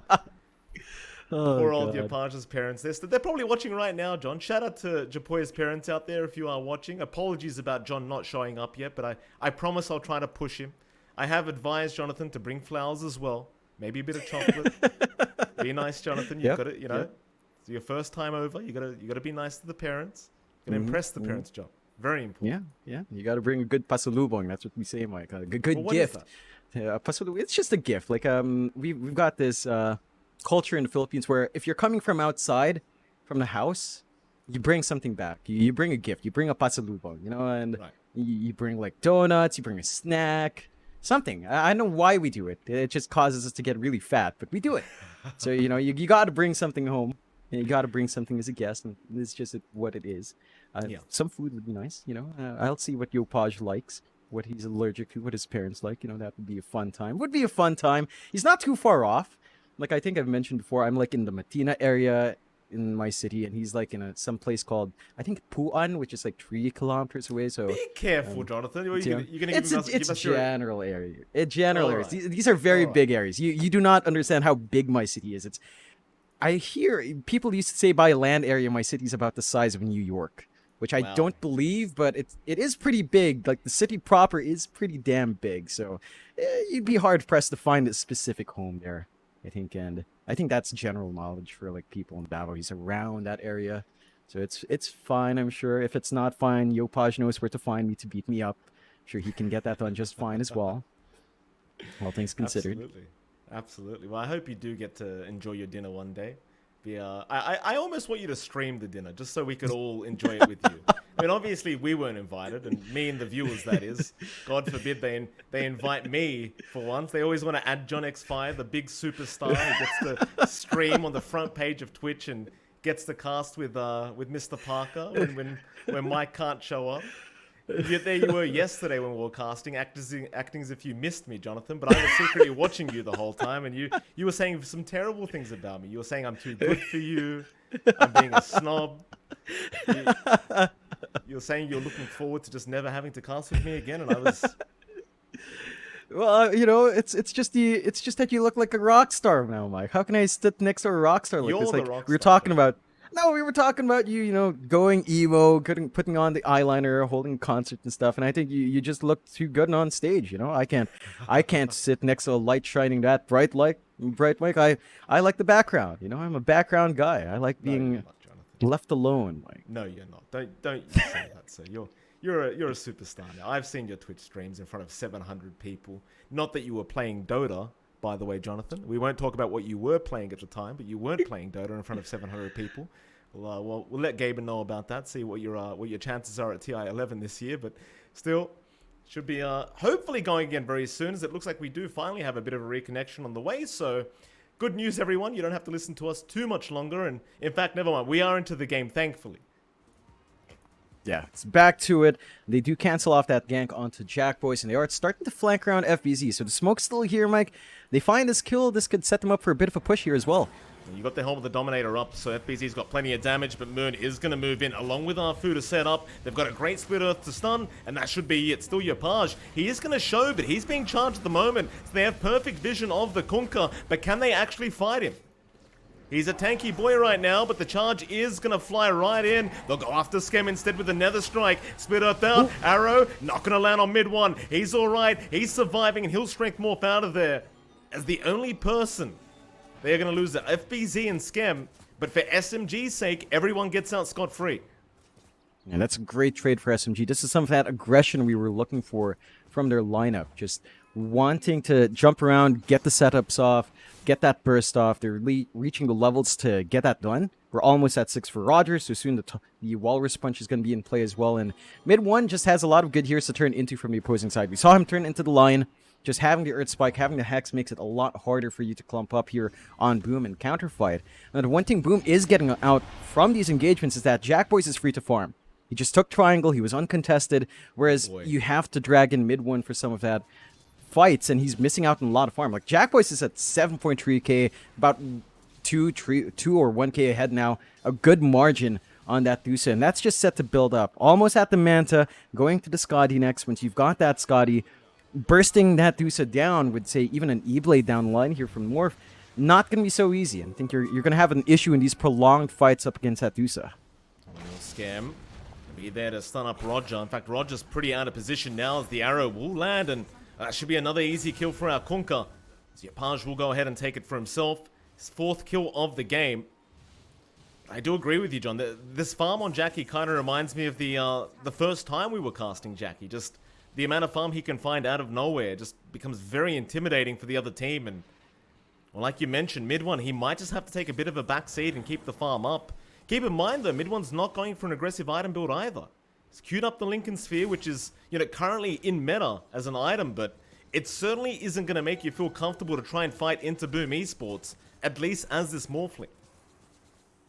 Poor old Yapaja's parents. They're probably watching right now, John. Shout out to Japoya's parents out there if you are watching. Apologies about John not showing up yet, but I promise I'll try to push him. I have advised Jonathan to bring flowers as well. Maybe a bit of chocolate. Be nice, Jonathan. You've got to, it's your first time over. You gotta be nice to the parents. You gotta impress the parents, John. Very important. Yeah. You got to bring a good pasalubong. That's what we say, Mike. A good Well, what is gift. Pasalubong. It's just a gift. Like we've got this culture in the Philippines where if you're coming from outside, from the house, you bring something back. You bring a gift. You bring a pasalubong, and Right. you bring like donuts. You bring a snack, something. I don't know why we do it. It just causes us to get really fat, but we do it. So you got to bring something home. And you got to bring something as a guest, and it's just what it is. Yeah. Some food would be nice, I'll see what Yopaj likes, what he's allergic to, what his parents like. That would be a fun time. Would be a fun time. He's not too far off. Like I think I've mentioned before, I'm like in the Matina area in my city, and he's like in some place called I think Puan, which is like 3 kilometers away. So Be careful, Jonathan. You're gonna it's give a us your... general area. General areas. Alright. These are very Alright. big areas. You do not understand how big my city is. I hear people used to say by land area, my city's about the size of New York, which I Wow. don't believe, but it is pretty big. Like the city proper is pretty damn big, so you'd be hard pressed to find a specific home there, I think, and I think that's general knowledge for like people in Davao. He's around that area, so it's fine. I'm sure. If it's not fine, Yopaj knows where to find me to beat me up. I'm sure he can get that done just fine as well. All things considered. Absolutely. Well, I hope you do get to enjoy your dinner one day. I almost want you to stream the dinner just so we could all enjoy it with you. I mean, obviously we weren't invited, and me and the viewers, that is. God forbid they invite me for once. They always want to add John X5, the big superstar who gets to stream on the front page of Twitch and gets to cast with Mr. Parker when Mike can't show up. Yet there you were yesterday when we were casting, acting as if you missed me, Jonathan. But I was secretly watching you the whole time, and you were saying some terrible things about me. You were saying I'm too good for you. I'm being a snob. You were saying you're looking forward to just never having to cast with me again, and I was... Well, it's just that you look like a rock star now, Mike. How can I sit next to a rock star like You're this? the Like rock we were star, talking about. No, we were talking about you, going emo, putting on the eyeliner, holding a concert and stuff. And I think you just look too good on stage. I can't sit next to a light shining that bright Mike. I like the background. I'm a background guy. I like No, you're being not, Jonathan. left alone, Mike. No, you're not. Don't you say that, sir. You're a superstar now. I've seen your Twitch streams in front of 700 people. Not that you were playing Dota, by the way, Jonathan. We won't talk about what you were playing at the time, but you weren't playing Dota in front of 700 people. We'll let Gaben know about that. See what your chances are at TI 11 this year. But still, should be hopefully going again very soon, as it looks like we do finally have a bit of a reconnection on the way. So, good news, everyone. You don't have to listen to us too much longer. And in fact, never mind. We are into the game, thankfully. Yeah, it's back to it. They do cancel off that gank onto Jack Boys, and they are starting to flank around FBZ. So the smoke's still here, Mike. They find this kill. This could set them up for a bit of a push here as well. You got the helm of the Dominator up, so FBZ's got plenty of damage, but Moon is going to move in along with Arfu to set up. They've got a great Split Earth to stun, and that should be it. Still Yopaj. He is going to show, but he's being charged at the moment, so they have perfect vision of the Kunkka, but can they actually fight him? He's a tanky boy right now, but the charge is going to fly right in. They'll go after Skem instead with another strike. Split Earth out. Ooh. Arrow not going to land on mid one. He's all right. He's surviving, and he'll strength morph out of there. As the only person, they are going to lose the FBZ and Skem, but for SMG's sake, everyone gets out scot-free. And that's a great trade for SMG. This is some of that aggression we were looking for from their lineup. Just wanting to jump around, get the setups off, get that burst off. They're reaching the levels to get that done. We're almost at 6 for Rogers, so soon the Walrus Punch is going to be in play as well. And mid 1 just has a lot of good heroes to turn into from the opposing side. We saw him turn into the line. Just having the Earth Spike, having the Hex makes it a lot harder for you to clump up here on Boom and counterfight. And the one thing Boom is getting out from these engagements is that Jack Boys is free to farm. He just took Triangle, he was uncontested, whereas you have to drag in mid 1 for some of that fights, and he's missing out on a lot of farm. Like Jack Boys is at 7.3k, about 2 or 1k ahead now. A good margin on that Dusa, and that's just set to build up. Almost at the Manta, going to the Scotty next. Once you've got that Scotty, bursting that Dusa down with, say, even an E-Blade down the line here from Morph, not going to be so easy. I think you're going to have an issue in these prolonged fights up against that Dusa. Scam. Be there to stun up Roger. In fact, Roger's pretty out of position now as the arrow will land, and that should be another easy kill for our Kunkka. So Yopaj will go ahead and take it for himself. His 4th kill of the game. I do agree with you, John. This farm on Jackie kind of reminds me of the first time we were casting Jackie. Just the amount of farm he can find out of nowhere just becomes very intimidating for the other team. And Well, like you mentioned, mid one, he might just have to take a bit of a backseat and keep the farm up. Keep in mind, though, mid one's not going for an aggressive item build either. He's queued up the Lincoln Sphere, which is, currently in meta as an item, but it certainly isn't going to make you feel comfortable to try and fight into Boom Esports, at least as this Morphling.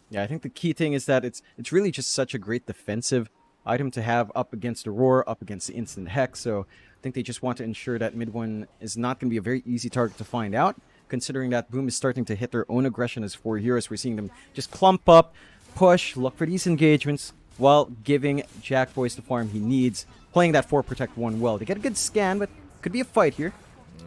Yeah, I think the key thing is that it's really just such a great defensive item to have up against Aurora, up against the Instant Hex, so I think they just want to ensure that mid one is not going to be a very easy target to find out, considering that Boom is starting to hit their own aggression as 4 heroes. We're seeing them just clump up, push, look for these engagements, while giving Jack Boys the farm he needs, playing that 4 Protect 1 well. They get a good scan, but could be a fight here.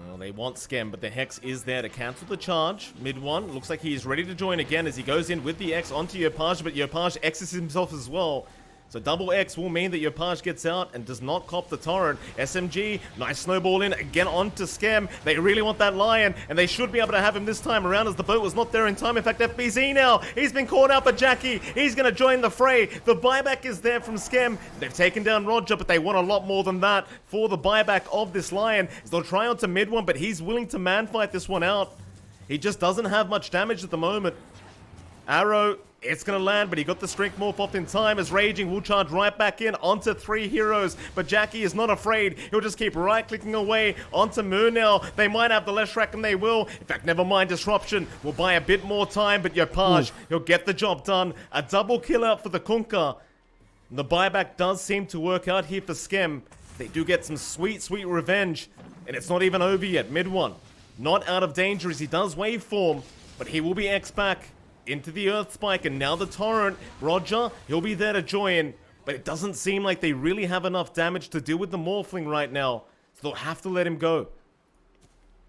Well, they want Scam, but the Hex is there to cancel the charge. Mid one, looks like he's ready to join again as he goes in with the X onto Yopaj, but Yopaj X's himself as well. So double X will mean that Yopaj gets out and does not cop the torrent. SMG, nice snowball in, again onto Scam. They really want that Lion, and they should be able to have him this time around as the boat was not there in time. In fact, FBZ now, he's been caught out by Jackie. He's going to join the fray. The buyback is there from Scam. They've taken down Roger, but they want a lot more than that for the buyback of this Lion. They'll try onto mid one, but he's willing to man fight this one out. He just doesn't have much damage at the moment. Arrow, it's going to land, but he got the Strength Morph off in time as Raging will charge right back in onto 3 heroes. But Jackie is not afraid. He'll just keep right-clicking away onto Moon now. They might have the less rack and they will. In fact, never mind, Disruption will buy a bit more time, but Yopaj, he'll get the job done. A double kill out for the Kunkka. The buyback does seem to work out here for Skem. They do get some sweet, sweet revenge. And it's not even over yet. Mid one, not out of danger as he does waveform, but he will be X back into the Earth Spike, and now the Torrent. Roger, he'll be there to join, but it doesn't seem like they really have enough damage to deal with the Morphling right now, so they'll have to let him go.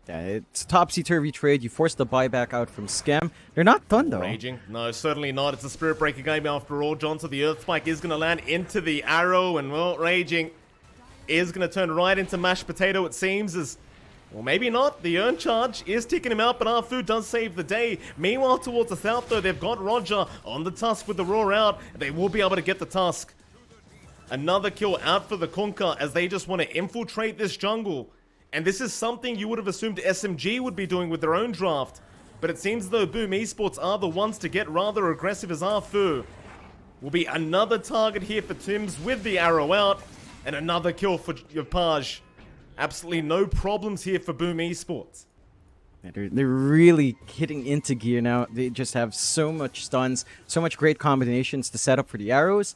Yeah, it's a topsy-turvy trade. You force the buyback out from Scam. They're not done, though. Raging? No, certainly not. It's a Spirit Breaker game after all, John, so the Earth Spike is going to land into the Arrow, and, well, Raging is going to turn right into mashed potato, it seems, as... Well, maybe not. The Earn Charge is ticking him out, but Arfu does save the day. Meanwhile, towards the south, though, they've got Roger on the Tusk with the Roar out. They will be able to get the Tusk. Another kill out for the Kunkka as they just want to infiltrate this jungle. And this is something you would have assumed SMG would be doing with their own draft. But it seems though Boom Esports are the ones to get rather aggressive as Arfu. Will be another target here for Tims with the arrow out. And another kill for Yopaj. Absolutely no problems here for Boom Esports. They're really hitting into gear now. They just have so much stuns, so much great combinations to set up for the arrows.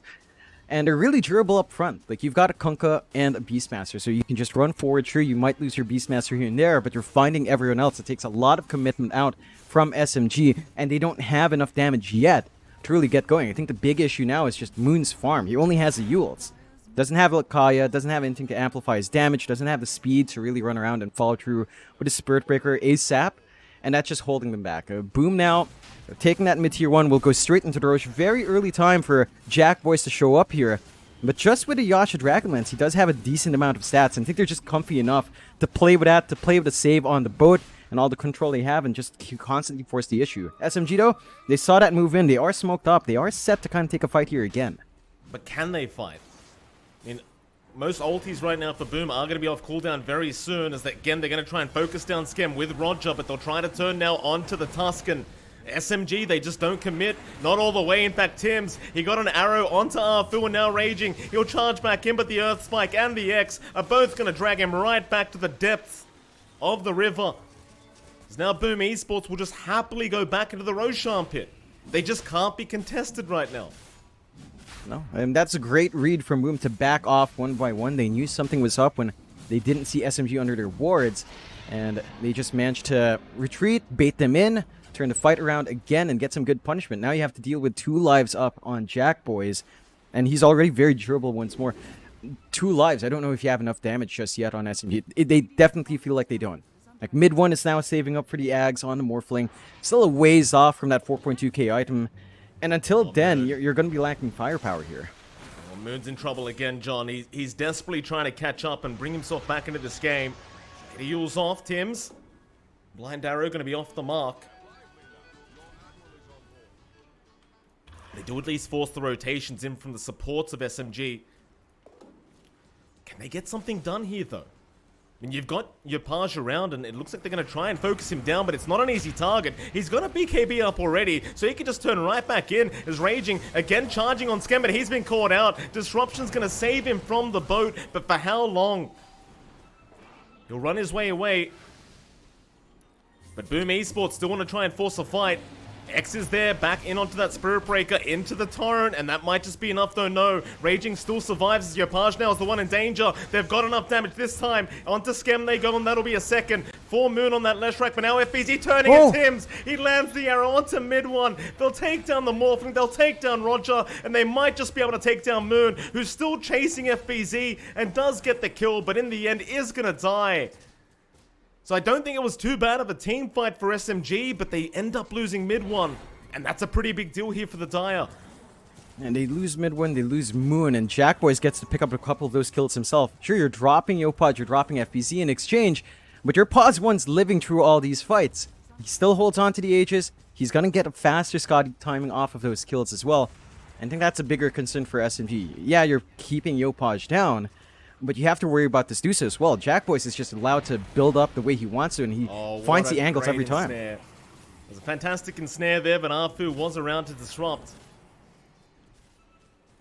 And they're really durable up front. Like, you've got a Kunkka and a Beastmaster, so you can just run forward. Sure, you might lose your Beastmaster here and there, but you're finding everyone else. It takes a lot of commitment out from SMG, and they don't have enough damage yet to really get going. I think the big issue now is just Moon's farm. He only has the Yules. Doesn't have Lakaya, doesn't have anything to amplify his damage, doesn't have the speed to really run around and follow through with his Spirit Breaker ASAP, and that's just holding them back. Boom now, taking that mid-tier 1, will go straight into the Roche. Very early time for Jack Boys to show up here, but just with a Yasha Dragonlance, he does have a decent amount of stats, and I think they're just comfy enough to play with that, to play with the save on the boat, and all the control they have, and just constantly force the issue. SMG though, they saw that move in, they are smoked up, they are set to kind of take a fight here again. But can they fight? I mean, most ultis right now for Boom are going to be off cooldown very soon, as again they're going to try and focus down Skem with Roger, but they'll try to turn now onto the Tuscan. SMG, they just don't commit, not all the way. In fact, Tims, he got an arrow onto Arfu and now Raging. He'll charge back in, but the Earth Spike and the X are both going to drag him right back to the depths of the river. As now Boom Esports will just happily go back into the Roshan pit. They just can't be contested right now. No, and that's a great read from Boom to back off one by one. They knew something was up when they didn't see SMG under their wards, and they just managed to retreat, bait them in, turn the fight around again, and get some good punishment. Now you have to deal with 2 lives up on Jack Boys, and he's already very durable once more. 2 lives, I don't know if you have enough damage just yet on SMG. They definitely feel like they don't. Like, mid 1 is now saving up for the Ags on the Morphling. Still a ways off from that 4.2k item. And until then, you're going to be lacking firepower here. Well, Moon's in trouble again, John. He's desperately trying to catch up and bring himself back into this game. He Yules off, Tims. Blind Arrow going to be off the mark. They do at least force the rotations in from the supports of SMG. Can they get something done here, though? And you've got your Page around, and it looks like they're going to try and focus him down, but it's not an easy target. He's got a BKB up already, so he can just turn right back in. Is Raging, again charging on Scam, but he's been caught out. Disruption's going to save him from the boat, but for how long? He'll run his way away. But Boom Esports still want to try and force a fight. X is there, back in onto that Spirit Breaker, into the Torrent, and that might just be enough though. No, Raging still survives as Yopaj now is the one in danger. They've got enough damage this time. Onto Scam they go, and that'll be a second. 4 Moon on that Leshrac, but now FBZ turning at Tim's. He lands the arrow onto mid one. They'll take down the Morphling, they'll take down Roger, and they might just be able to take down Moon, who's still chasing FBZ and does get the kill, but in the end is gonna die. So I don't think it was too bad of a team fight for SMG, but they end up losing mid one. And that's a pretty big deal here for the Dire. And they lose mid one, they lose Moon, and Jackboys gets to pick up a couple of those kills himself. Sure, you're dropping Yopaj, you're dropping FBZ in exchange, but your Paz 1's living through all these fights. He still holds on to the Aegis. He's going to get a faster Scotty timing off of those kills as well. I think that's a bigger concern for SMG. Yeah, you're keeping Yopaj down, but you have to worry about this Dusa as well. Jackboys is just allowed to build up the way he wants to, and he finds the angles every time. Ensnare. There's a fantastic ensnare there, but Arfu was around to disrupt.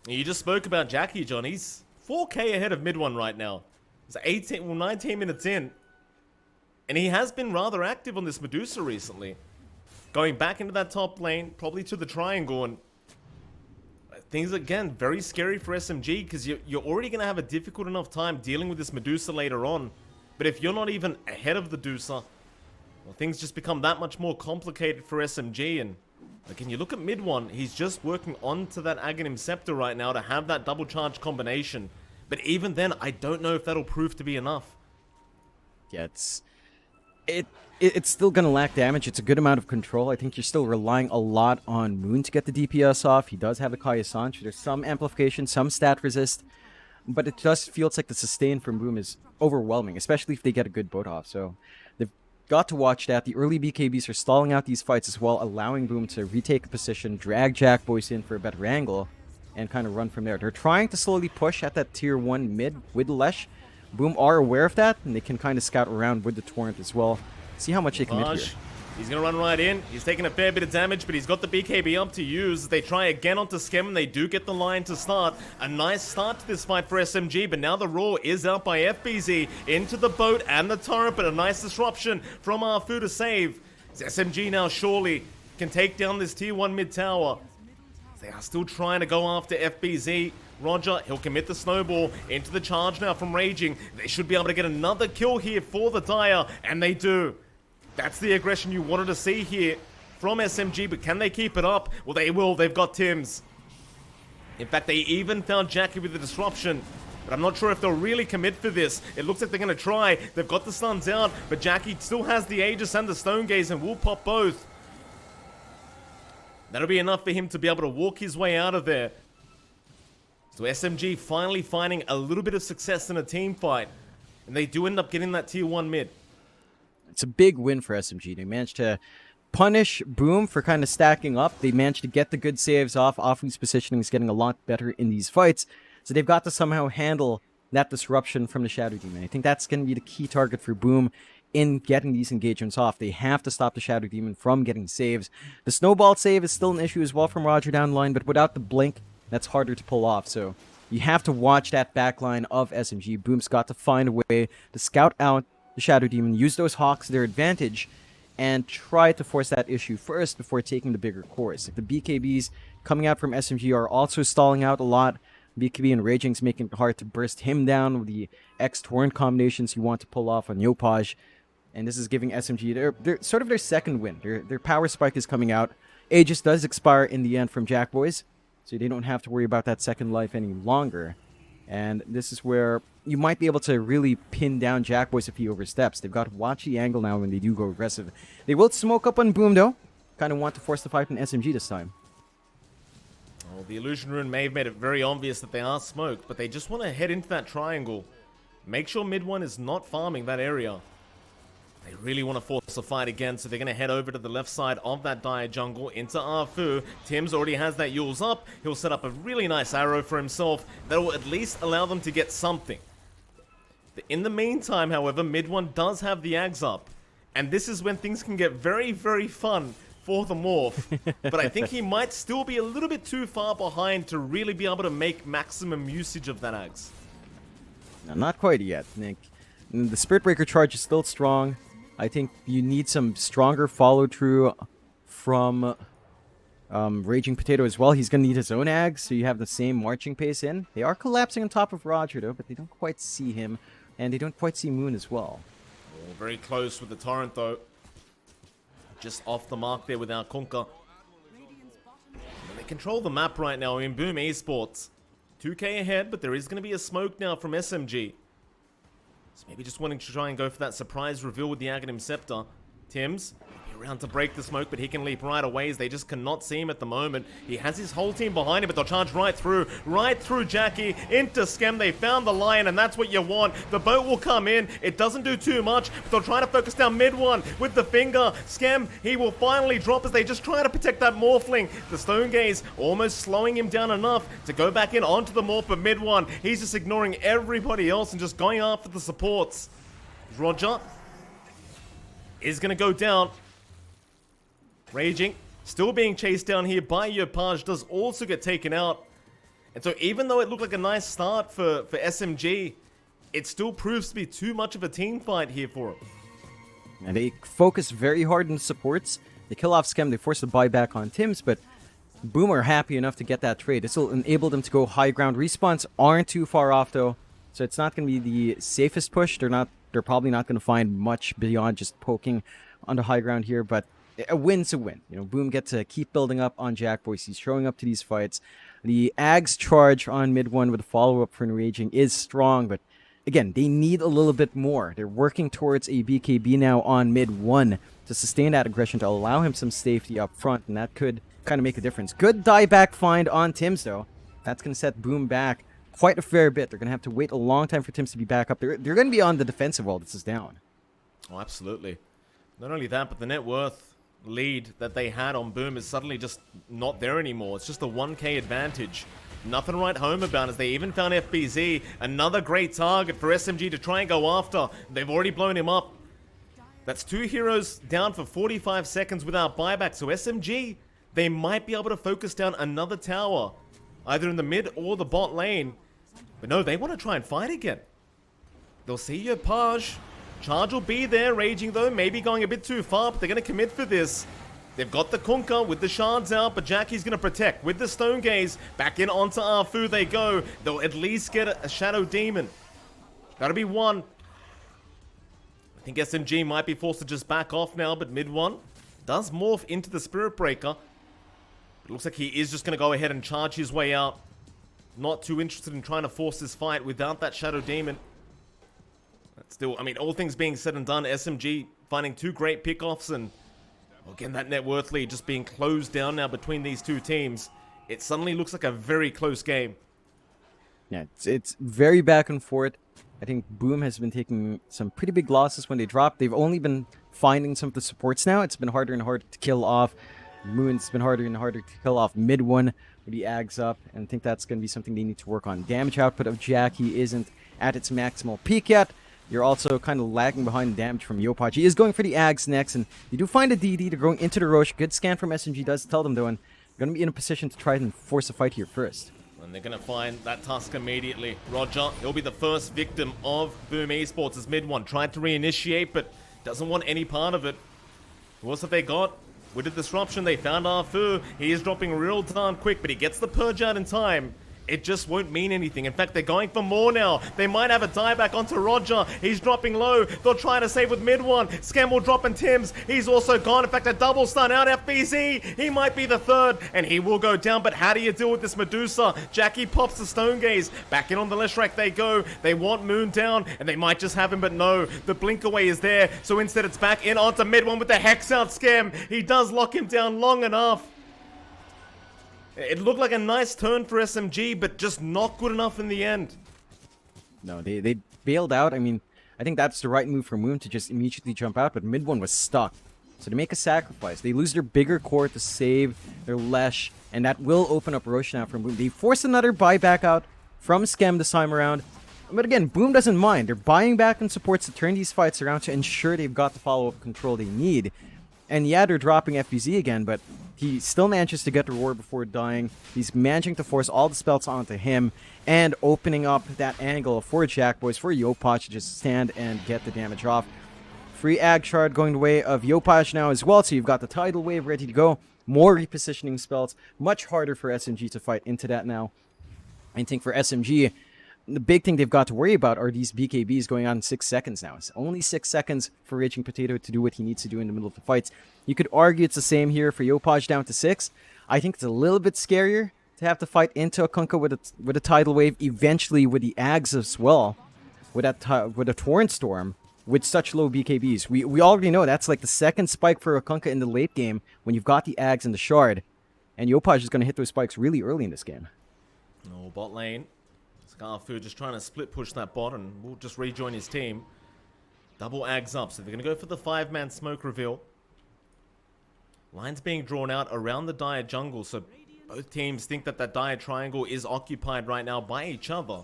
You just spoke about Jackie, John. He's 4k ahead of mid one right now. It's 19 minutes in. And he has been rather active on this Medusa recently. Going back into that top lane, probably to the triangle, and things, again, very scary for SMG, because you're already going to have a difficult enough time dealing with this Medusa later on. But if you're not even ahead of the Medusa, well, things just become that much more complicated for SMG. And again, you look at mid one, he's just working onto that Aghanim Scepter right now to have that double charge combination. But even then, I don't know if that'll prove to be enough. Yeah, it's still going to lack damage. It's a good amount of control. I think you're still relying a lot on Moon to get the DPS off. He does have the Kaya Sanch. There's some amplification, some stat resist, but it just feels like the sustain from Boom is overwhelming, especially if they get a good boat off. So they've got to watch that. The early BKBs are stalling out these fights as well, allowing Boom to retake a position, drag Jackboys in for a better angle, and kind of run from there. They're trying to slowly push at that tier 1 mid with Lesh. Boom are aware of that, and they can kind of scout around with the Torrent as well. See how much they commit here. He's going to run right in. He's taking a fair bit of damage, but he's got the BKB up to use. They try again onto Skem, and they do get the line to start. A nice start to this fight for SMG, but now the Roar is out by FBZ into the boat and the Torrent, but a nice disruption from Arfu to save. SMG now surely can take down this tier 1 mid tower. They are still trying to go after FBZ. Roger, he'll commit the snowball into the charge now from Raging. They should be able to get another kill here for the Dire, and they do. That's the aggression you wanted to see here from SMG, but can they keep it up? Well, they will. They've got Tims. In fact, they even found Jackie with the disruption, but I'm not sure if they'll really commit for this. It looks like they're going to try. They've got the stuns out, but Jackie still has the Aegis and the Stone Gaze and will pop both. That'll be enough for him to be able to walk his way out of there. So SMG finally finding a little bit of success in a team fight, and they do end up getting that tier 1 mid. It's a big win for SMG. They managed to punish Boom for kind of stacking up. They managed to get the good saves off. Afu's positioning is getting a lot better in these fights. So they've got to somehow handle that disruption from the Shadow Demon. I think that's going to be the key target for Boom in getting these engagements off. They have to stop the Shadow Demon from getting saves. The Snowball save is still an issue as well from Roger down the line, but without the Blink, that's harder to pull off. So you have to watch that backline of SMG. Boom's got to find a way to scout out the Shadow Demon, use those Hawks to their advantage, and try to force that issue first before taking the bigger course. Like the BKBs coming out from SMG are also stalling out a lot. BKB and Raging's making it hard to burst him down with the X-Torrent combinations you want to pull off on Yopaj. And this is giving SMG their sort of their second win. Their power spike is coming out. Aegis does expire in the end from Jackboys, so they don't have to worry about that second life any longer. And this is where you might be able to really pin down Jackboys if he oversteps. They've got to watch the angle now when they do go aggressive. They will smoke up on Boom, though. Kind of want to force the fight on SMG this time. Well, the Illusion Rune may have made it very obvious that they are smoked, but they just want to head into that triangle. Make sure mid one is not farming that area. They really want to force a fight again, so they're going to head over to the left side of that Dire jungle into Arfu. Tims already has that Yule's up. He'll set up a really nice arrow for himself that will at least allow them to get something. In the meantime, however, mid one does have the Ags up. And this is when things can get very, very fun for the Morph. But I think he might still be a little bit too far behind to really be able to make maximum usage of that Ags. No, not quite yet, Nick. The Spirit Breaker charge is still strong. I think you need some stronger follow-through from Raging Potato as well. He's going to need his own Ags, so you have the same marching pace in. They are collapsing on top of Roger, though, but they don't quite see him, and they don't quite see Moon as well. Oh, very close with the Torrent, though. Just off the mark there with our Kunkka. They control the map right now in Boom Esports. 2k ahead, but there is going to be a smoke now from SMG. So maybe just wanting to try and go for that surprise reveal with the Aghanim Scepter. Tims, around to break the smoke, but he can leap right away as they just cannot see him at the moment. He has his whole team behind him, but they'll charge right through Jackie, into Skem. They found the Lion, and that's what you want. The boat will come in. It doesn't do too much, but they'll try to focus down mid one with the finger. Skem, he will finally drop as they just try to protect that Morphling. The Stone Gaze almost slowing him down enough to go back in onto the Morph, but mid one, he's just ignoring everybody else and just going after the supports. Roger is going to go down. Raging, still being chased down here by Yopaj, does also get taken out. And so even though it looked like a nice start for SMG, it still proves to be too much of a team fight here for them. And they focus very hard on the supports. They kill off Skem, they force the buyback on Tims, but Boom are happy enough to get that trade. This will enable them to go high ground. Respawns aren't too far off though, so it's not going to be the safest push. They're probably not going to find much beyond just poking on the high ground here, but a win's a win. You know, Boom gets to keep building up on Jack Boys. He's showing up to these fights. The Ags charge on mid one with a follow-up for Raging is strong, but again, they need a little bit more. They're working towards a BKB now on mid one to sustain that aggression, to allow him some safety up front, and that could kind of make a difference. Good dieback find on Tims, though. That's going to set Boom back quite a fair bit. They're going to have to wait a long time for Tims to be back up. They're going to be on the defensive while this is down. Oh, absolutely. Not only that, but the net worth lead that they had on Boom is suddenly just not there anymore. It's just a 1k advantage. Nothing to write home about as they even found FBZ, another great target for SMG to try and go after. They've already blown him up. That's two heroes down for 45 seconds without buyback, so SMG, they might be able to focus down another tower, either in the mid or the bot lane. But no, they want to try and fight again. They'll see your Paj. Charge will be there. Raging, though, maybe going a bit too far, but they're going to commit for this. They've got the Kunkka with the shards out, but Jackie's going to protect with the Stone Gaze. Back in onto Arfu they go. They'll at least get a Shadow Demon. That'll be one. I think SMG might be forced to just back off now, but mid one does morph into the Spirit Breaker. It looks like he is just going to go ahead and charge his way out. Not too interested in trying to force this fight without that Shadow Demon. Still, I mean, all things being said and done, SMG finding two great pickoffs, and again, that net worth lead just being closed down now between these two teams. It suddenly looks like a very close game. Yeah, it's very back and forth. I think Boom has been taking some pretty big losses when they drop. They've only been finding some of the supports now. It's been harder and harder to kill off Moon. It's been harder and harder to kill off mid one with the Ags up, and I think that's going to be something they need to work on. Damage output of Jackie isn't at its maximal peak yet. You're also kind of lagging behind damage from Yopaj. He is going for the Ags next, and you do find a DD. They're going into the Roche. Good scan from SMG does tell them, though, and they're going to be in a position to try and force a fight here first. And they're going to find that Tusk immediately. Roger, he'll be the first victim of Boom Esports as mid one. Tried to reinitiate, but doesn't want any part of it. Who else have they got? With the disruption, they found Arfu. He is dropping real darn quick, but he gets the purge out in time. It just won't mean anything. In fact, they're going for more now. They might have a dieback onto Roger. He's dropping low. They'll try to save with mid one. Scam will drop and Tims. He's also gone. In fact, a double stun out FBZ. He might be the third, and he will go down. But how do you deal with this Medusa? Jackie pops the Stone Gaze. Back in on the Leshrac they go. They want Moon down, and they might just have him, but no. The blink away is there. So instead, it's back in onto mid one with the Hex out Scam. He does lock him down long enough. It looked like a nice turn for SMG, but just not good enough in the end. No, they bailed out. I mean, I think that's the right move for Moon to just immediately jump out, but mid one was stuck. So they make a sacrifice. They lose their bigger core to save their Lesh, and that will open up Roche now for Moon. They force another buyback out from Skem this time around. But again, Boom doesn't mind. They're buying back on supports to turn these fights around to ensure they've got the follow-up control they need. And yeah, they're dropping FBZ again, but he still manages to get the reward before dying. He's managing to force all the spells onto him and opening up that angle for Jackboys, for Yopaj to just stand and get the damage off. Free Ag Shard going the way of Yopaj now as well, so you've got the Tidal Wave ready to go. More repositioning spells. Much harder for SMG to fight into that now. I think for SMG, the big thing they've got to worry about are these BKBs going on in 6 seconds now. It's only 6 seconds for Raging Potato to do what he needs to do in the middle of the fights. You could argue it's the same here for Yopaj down to 6. I think it's a little bit scarier to have to fight into a Kunkka with a Tidal Wave, eventually with the Ags as well, with a Torrent Storm, with such low BKBs. We already know that's like the second spike for a Kunkka in the late game when you've got the Ags and the Shard. And Yopaj is going to hit those spikes really early in this game. No, bot lane. Scarfu just trying to split push that bot and will just rejoin his team. Double Ags up, so they're going to go for the 5-man smoke reveal. Lines being drawn out around the Dire jungle, so both teams think that Dire triangle is occupied right now by each other.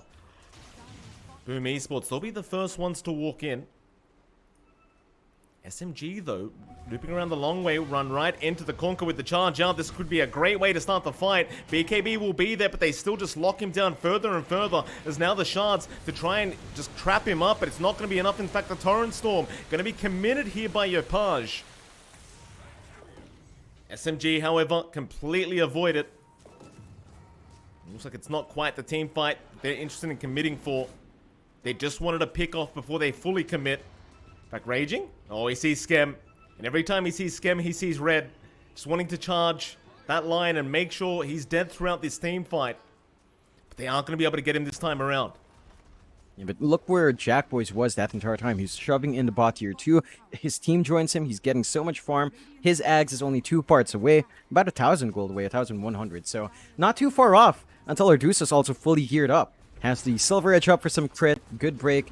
Boom Esports, they'll be the first ones to walk in. SMG, though, looping around the long way, run right into the Conker with the charge out. This could be a great way to start the fight. BKB will be there, but they still just lock him down further and further. As now the shards to try and just trap him up, but it's not going to be enough. In fact, the Torrent Storm going to be committed here by Yopaj. SMG, however, completely avoid it. Looks like it's not quite the team fight they're interested in committing for. They just wanted to pick off before they fully commit. In fact, Raging? Oh, he sees Skem. And every time he sees Skem, he sees red. Just wanting to charge that line and make sure he's dead throughout this team fight. But they aren't going to be able to get him this time around. Yeah, but look where Jackboys was that entire time. He's shoving into bot tier 2. His team joins him. He's getting so much farm. His Ags is only 2 parts away. About 1,000 gold away, 1,100. So not too far off until Ardusa's also fully geared up. Has the Silver Edge up for some crit. Good break.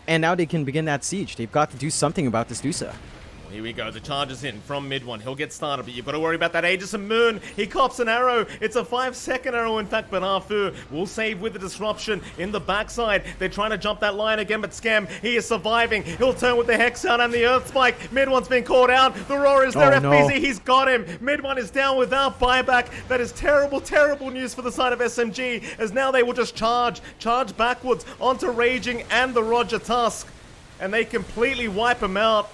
And now they can begin that siege. They've got to do something about this Dusa. Here we go, the charge is in from mid one. He'll get started, but you've got to worry about that Aegis of Moon. He cops an arrow. It's a 5-second arrow, in fact, but Arfu will save with the disruption in the backside. They're trying to jump that line again, but Scam, he is surviving. He'll turn with the Hex Sound and the Earth Spike. Mid one's been caught out. The Roar is there, FBZ, he's got him. Mid one is down without buyback. That is terrible, terrible news for the side of SMG, as now they will just charge backwards onto Raging and the Roger Tusk, and they completely wipe him out.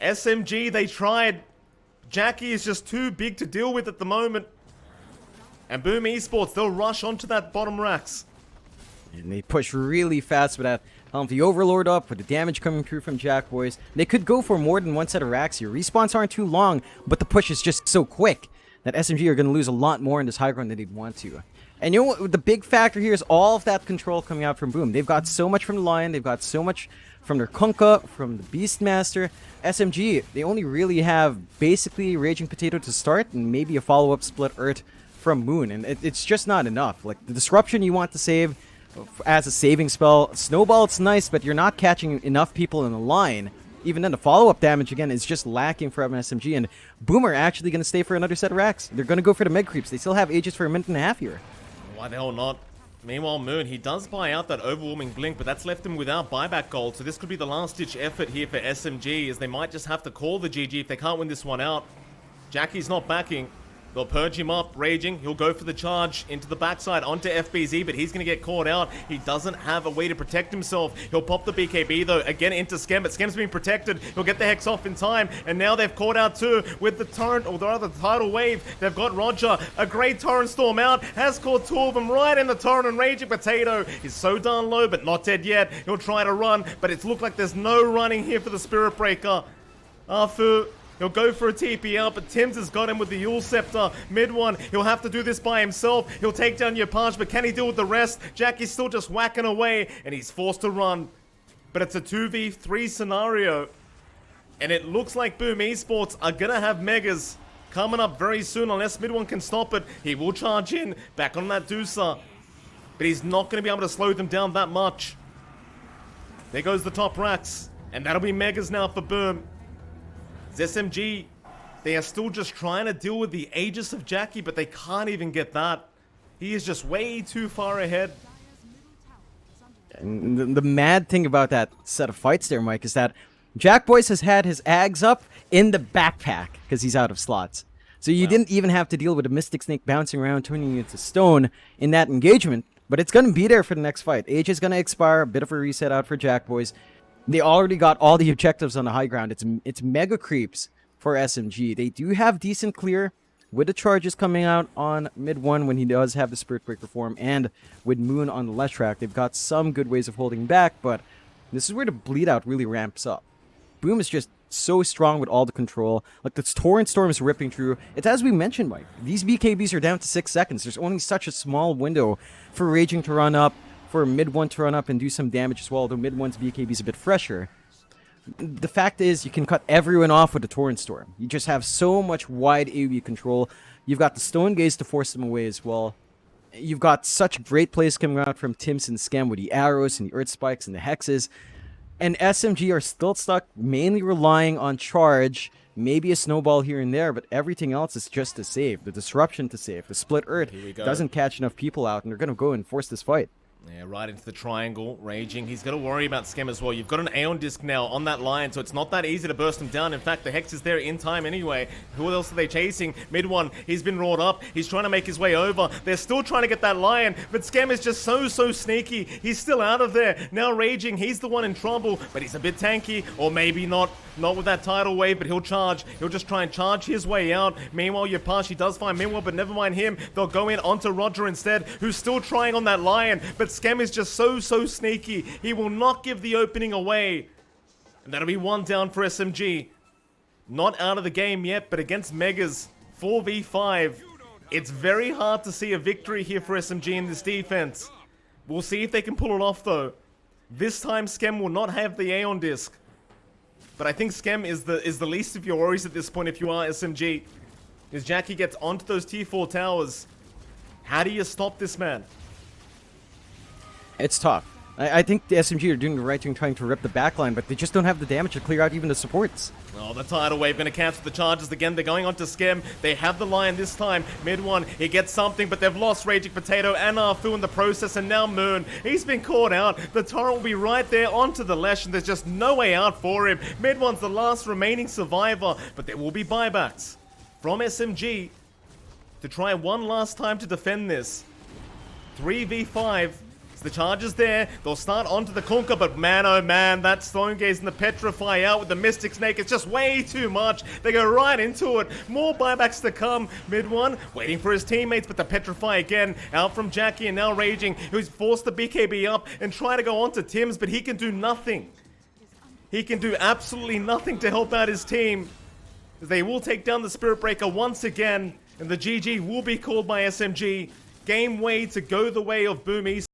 SMG, they tried. Jackie is just too big to deal with at the moment. And Boom Esports, they'll rush onto that bottom racks. And they push really fast with that the Overlord up, with the damage coming through from Jackboys. They could go for more than one set of racks here. Respawns aren't too long, but the push is just so quick that SMG are going to lose a lot more in this high ground than they'd want to. And you know what? The big factor here is all of that control coming out from Boom. They've got so much from the Lion. They've got so much from their Kunkka, from the Beastmaster. SMG, they only really have basically Raging Potato to start and maybe a follow-up Split Earth from Moon. And it's just not enough. Like, the Disruption you want to save as a saving spell. Snowball, it's nice, but you're not catching enough people in the line. Even then, the follow-up damage, again, is just lacking from SMG. And Boom are actually going to stay for another set of racks. They're going to go for the Meg Creeps. They still have Aegis for a minute and a half here. Why the hell not? Meanwhile, Moon, he does buy out that overwhelming blink, but that's left him without buyback gold, so this could be the last-ditch effort here for SMG, as they might just have to call the GG if they can't win this one out. Jackie's not backing. They'll purge him up, Raging. He'll go for the charge into the backside onto FBZ, but he's going to get caught out. He doesn't have a way to protect himself. He'll pop the BKB, though, again into Skem, but Skem's being protected. He'll get the Hex off in time, and now they've caught out too with the Torrent, or rather the Tidal Wave. They've got Roger. A great Torrent Storm out. Has caught 2 of them right in the Torrent, and Raging Potato is so darn low, but not dead yet. He'll try to run, but it's looked like there's no running here for the Spirit Breaker. Arfu, he'll go for a TP out, but Tim's has got him with the Yule Scepter. Mid one, he'll have to do this by himself. He'll take down Yopaj, but can he deal with the rest? Jackie's still just whacking away, and he's forced to run. But it's a 2v3 scenario. And it looks like Boom Esports are gonna have Megas coming up very soon, unless mid one can stop it. He will charge in, back on that Dusa. But he's not gonna be able to slow them down that much. There goes the top racks. And that'll be Megas now for Boom. SMG, they are still just trying to deal with the Aegis of Jackie, but they can't even get that. He is just way too far ahead. And the mad thing about that set of fights there, Mike, is that Jack Boyce has had his Ags up in the backpack because he's out of slots. So you didn't even have to deal with a Mystic Snake bouncing around, turning you into stone in that engagement. But it's going to be there for the next fight. Age is going to expire, a bit of a reset out for Jack Boyce. They already got all the objectives on the high ground. It's mega creeps for SMG. They do have decent clear with the charges coming out on mid 1 when he does have the Spirit Breaker form, and with Moon on the left track. They've got some good ways of holding back, but this is where the bleed out really ramps up. Boom is just so strong with all the control. Like, the Torrent Storm is ripping through. It's as we mentioned, Mike. These BKBs are down to 6 seconds. There's only such a small window for Raging to run up, for mid 1 to run up and do some damage as well, though mid 1's BKB is a bit fresher. The fact is, you can cut everyone off with the Torrent Storm. You just have so much wide AoE control. You've got the Stone Gaze to force them away as well. You've got such great plays coming out from Tims and Scam with the arrows and the Earth Spikes and the Hexes. And SMG are still stuck mainly relying on charge, maybe a snowball here and there, but everything else is just to save. The disruption to save. The Split Earth doesn't catch enough people out, and they're going to go and force this fight. Yeah, right into the triangle, Raging. He's got to worry about Scam as well. You've got an Aeon Disc now on that line, so it's not that easy to burst him down. In fact, the Hex is there in time anyway. Who else are they chasing? Mid 1, he's been roared up. He's trying to make his way over. They're still trying to get that Lion, but Scam is just so sneaky. He's still out of there. Now Raging, he's the one in trouble, but he's a bit tanky, or maybe not. Not with that tidal wave, but he'll charge. He'll just try and charge his way out. Meanwhile, Yapashi does find Minwell, but never mind him. They'll go in onto Roger instead, who's still trying on that Lion, but Scam is just so sneaky. He will not give the opening away. And that'll be 1 down for SMG. Not out of the game yet, but against Megas, 4v5. It's very hard to see a victory here for SMG in this defense. We'll see if they can pull it off, though. This time, Scam will not have the Aeon Disc. But I think Scam is the least of your worries at this point if you are SMG. As Jackie gets onto those T4 towers, how do you stop this man? It's tough. I think the SMG are doing the right thing trying to rip the backline, but they just don't have the damage to clear out even the supports. Oh, the tidal wave going to cancel the charges again. They're going on to Scam. They have the Lion this time. Mid 1, he gets something, but they've lost Raging Potato and Arfu in the process, and now Moon. He's been caught out. The torrent will be right there onto the Lesh, and there's just no way out for him. Mid 1's the last remaining survivor, but there will be buybacks from SMG to try one last time to defend this. 3v5. The charge is there. They'll start onto the Kunkka, but man, oh man, that Stone Gaze and the Petrify out with the Mystic Snake. It's just way too much. They go right into it. More buybacks to come. Mid 1, waiting for his teammates, but the Petrify again. Out from Jackie and now Raging, who's forced the BKB up and try to go onto Tims, but he can do nothing. He can do absolutely nothing to help out his team. They will take down the Spirit Breaker once again, and the GG will be called by SMG. Game way to go the way of Boom East.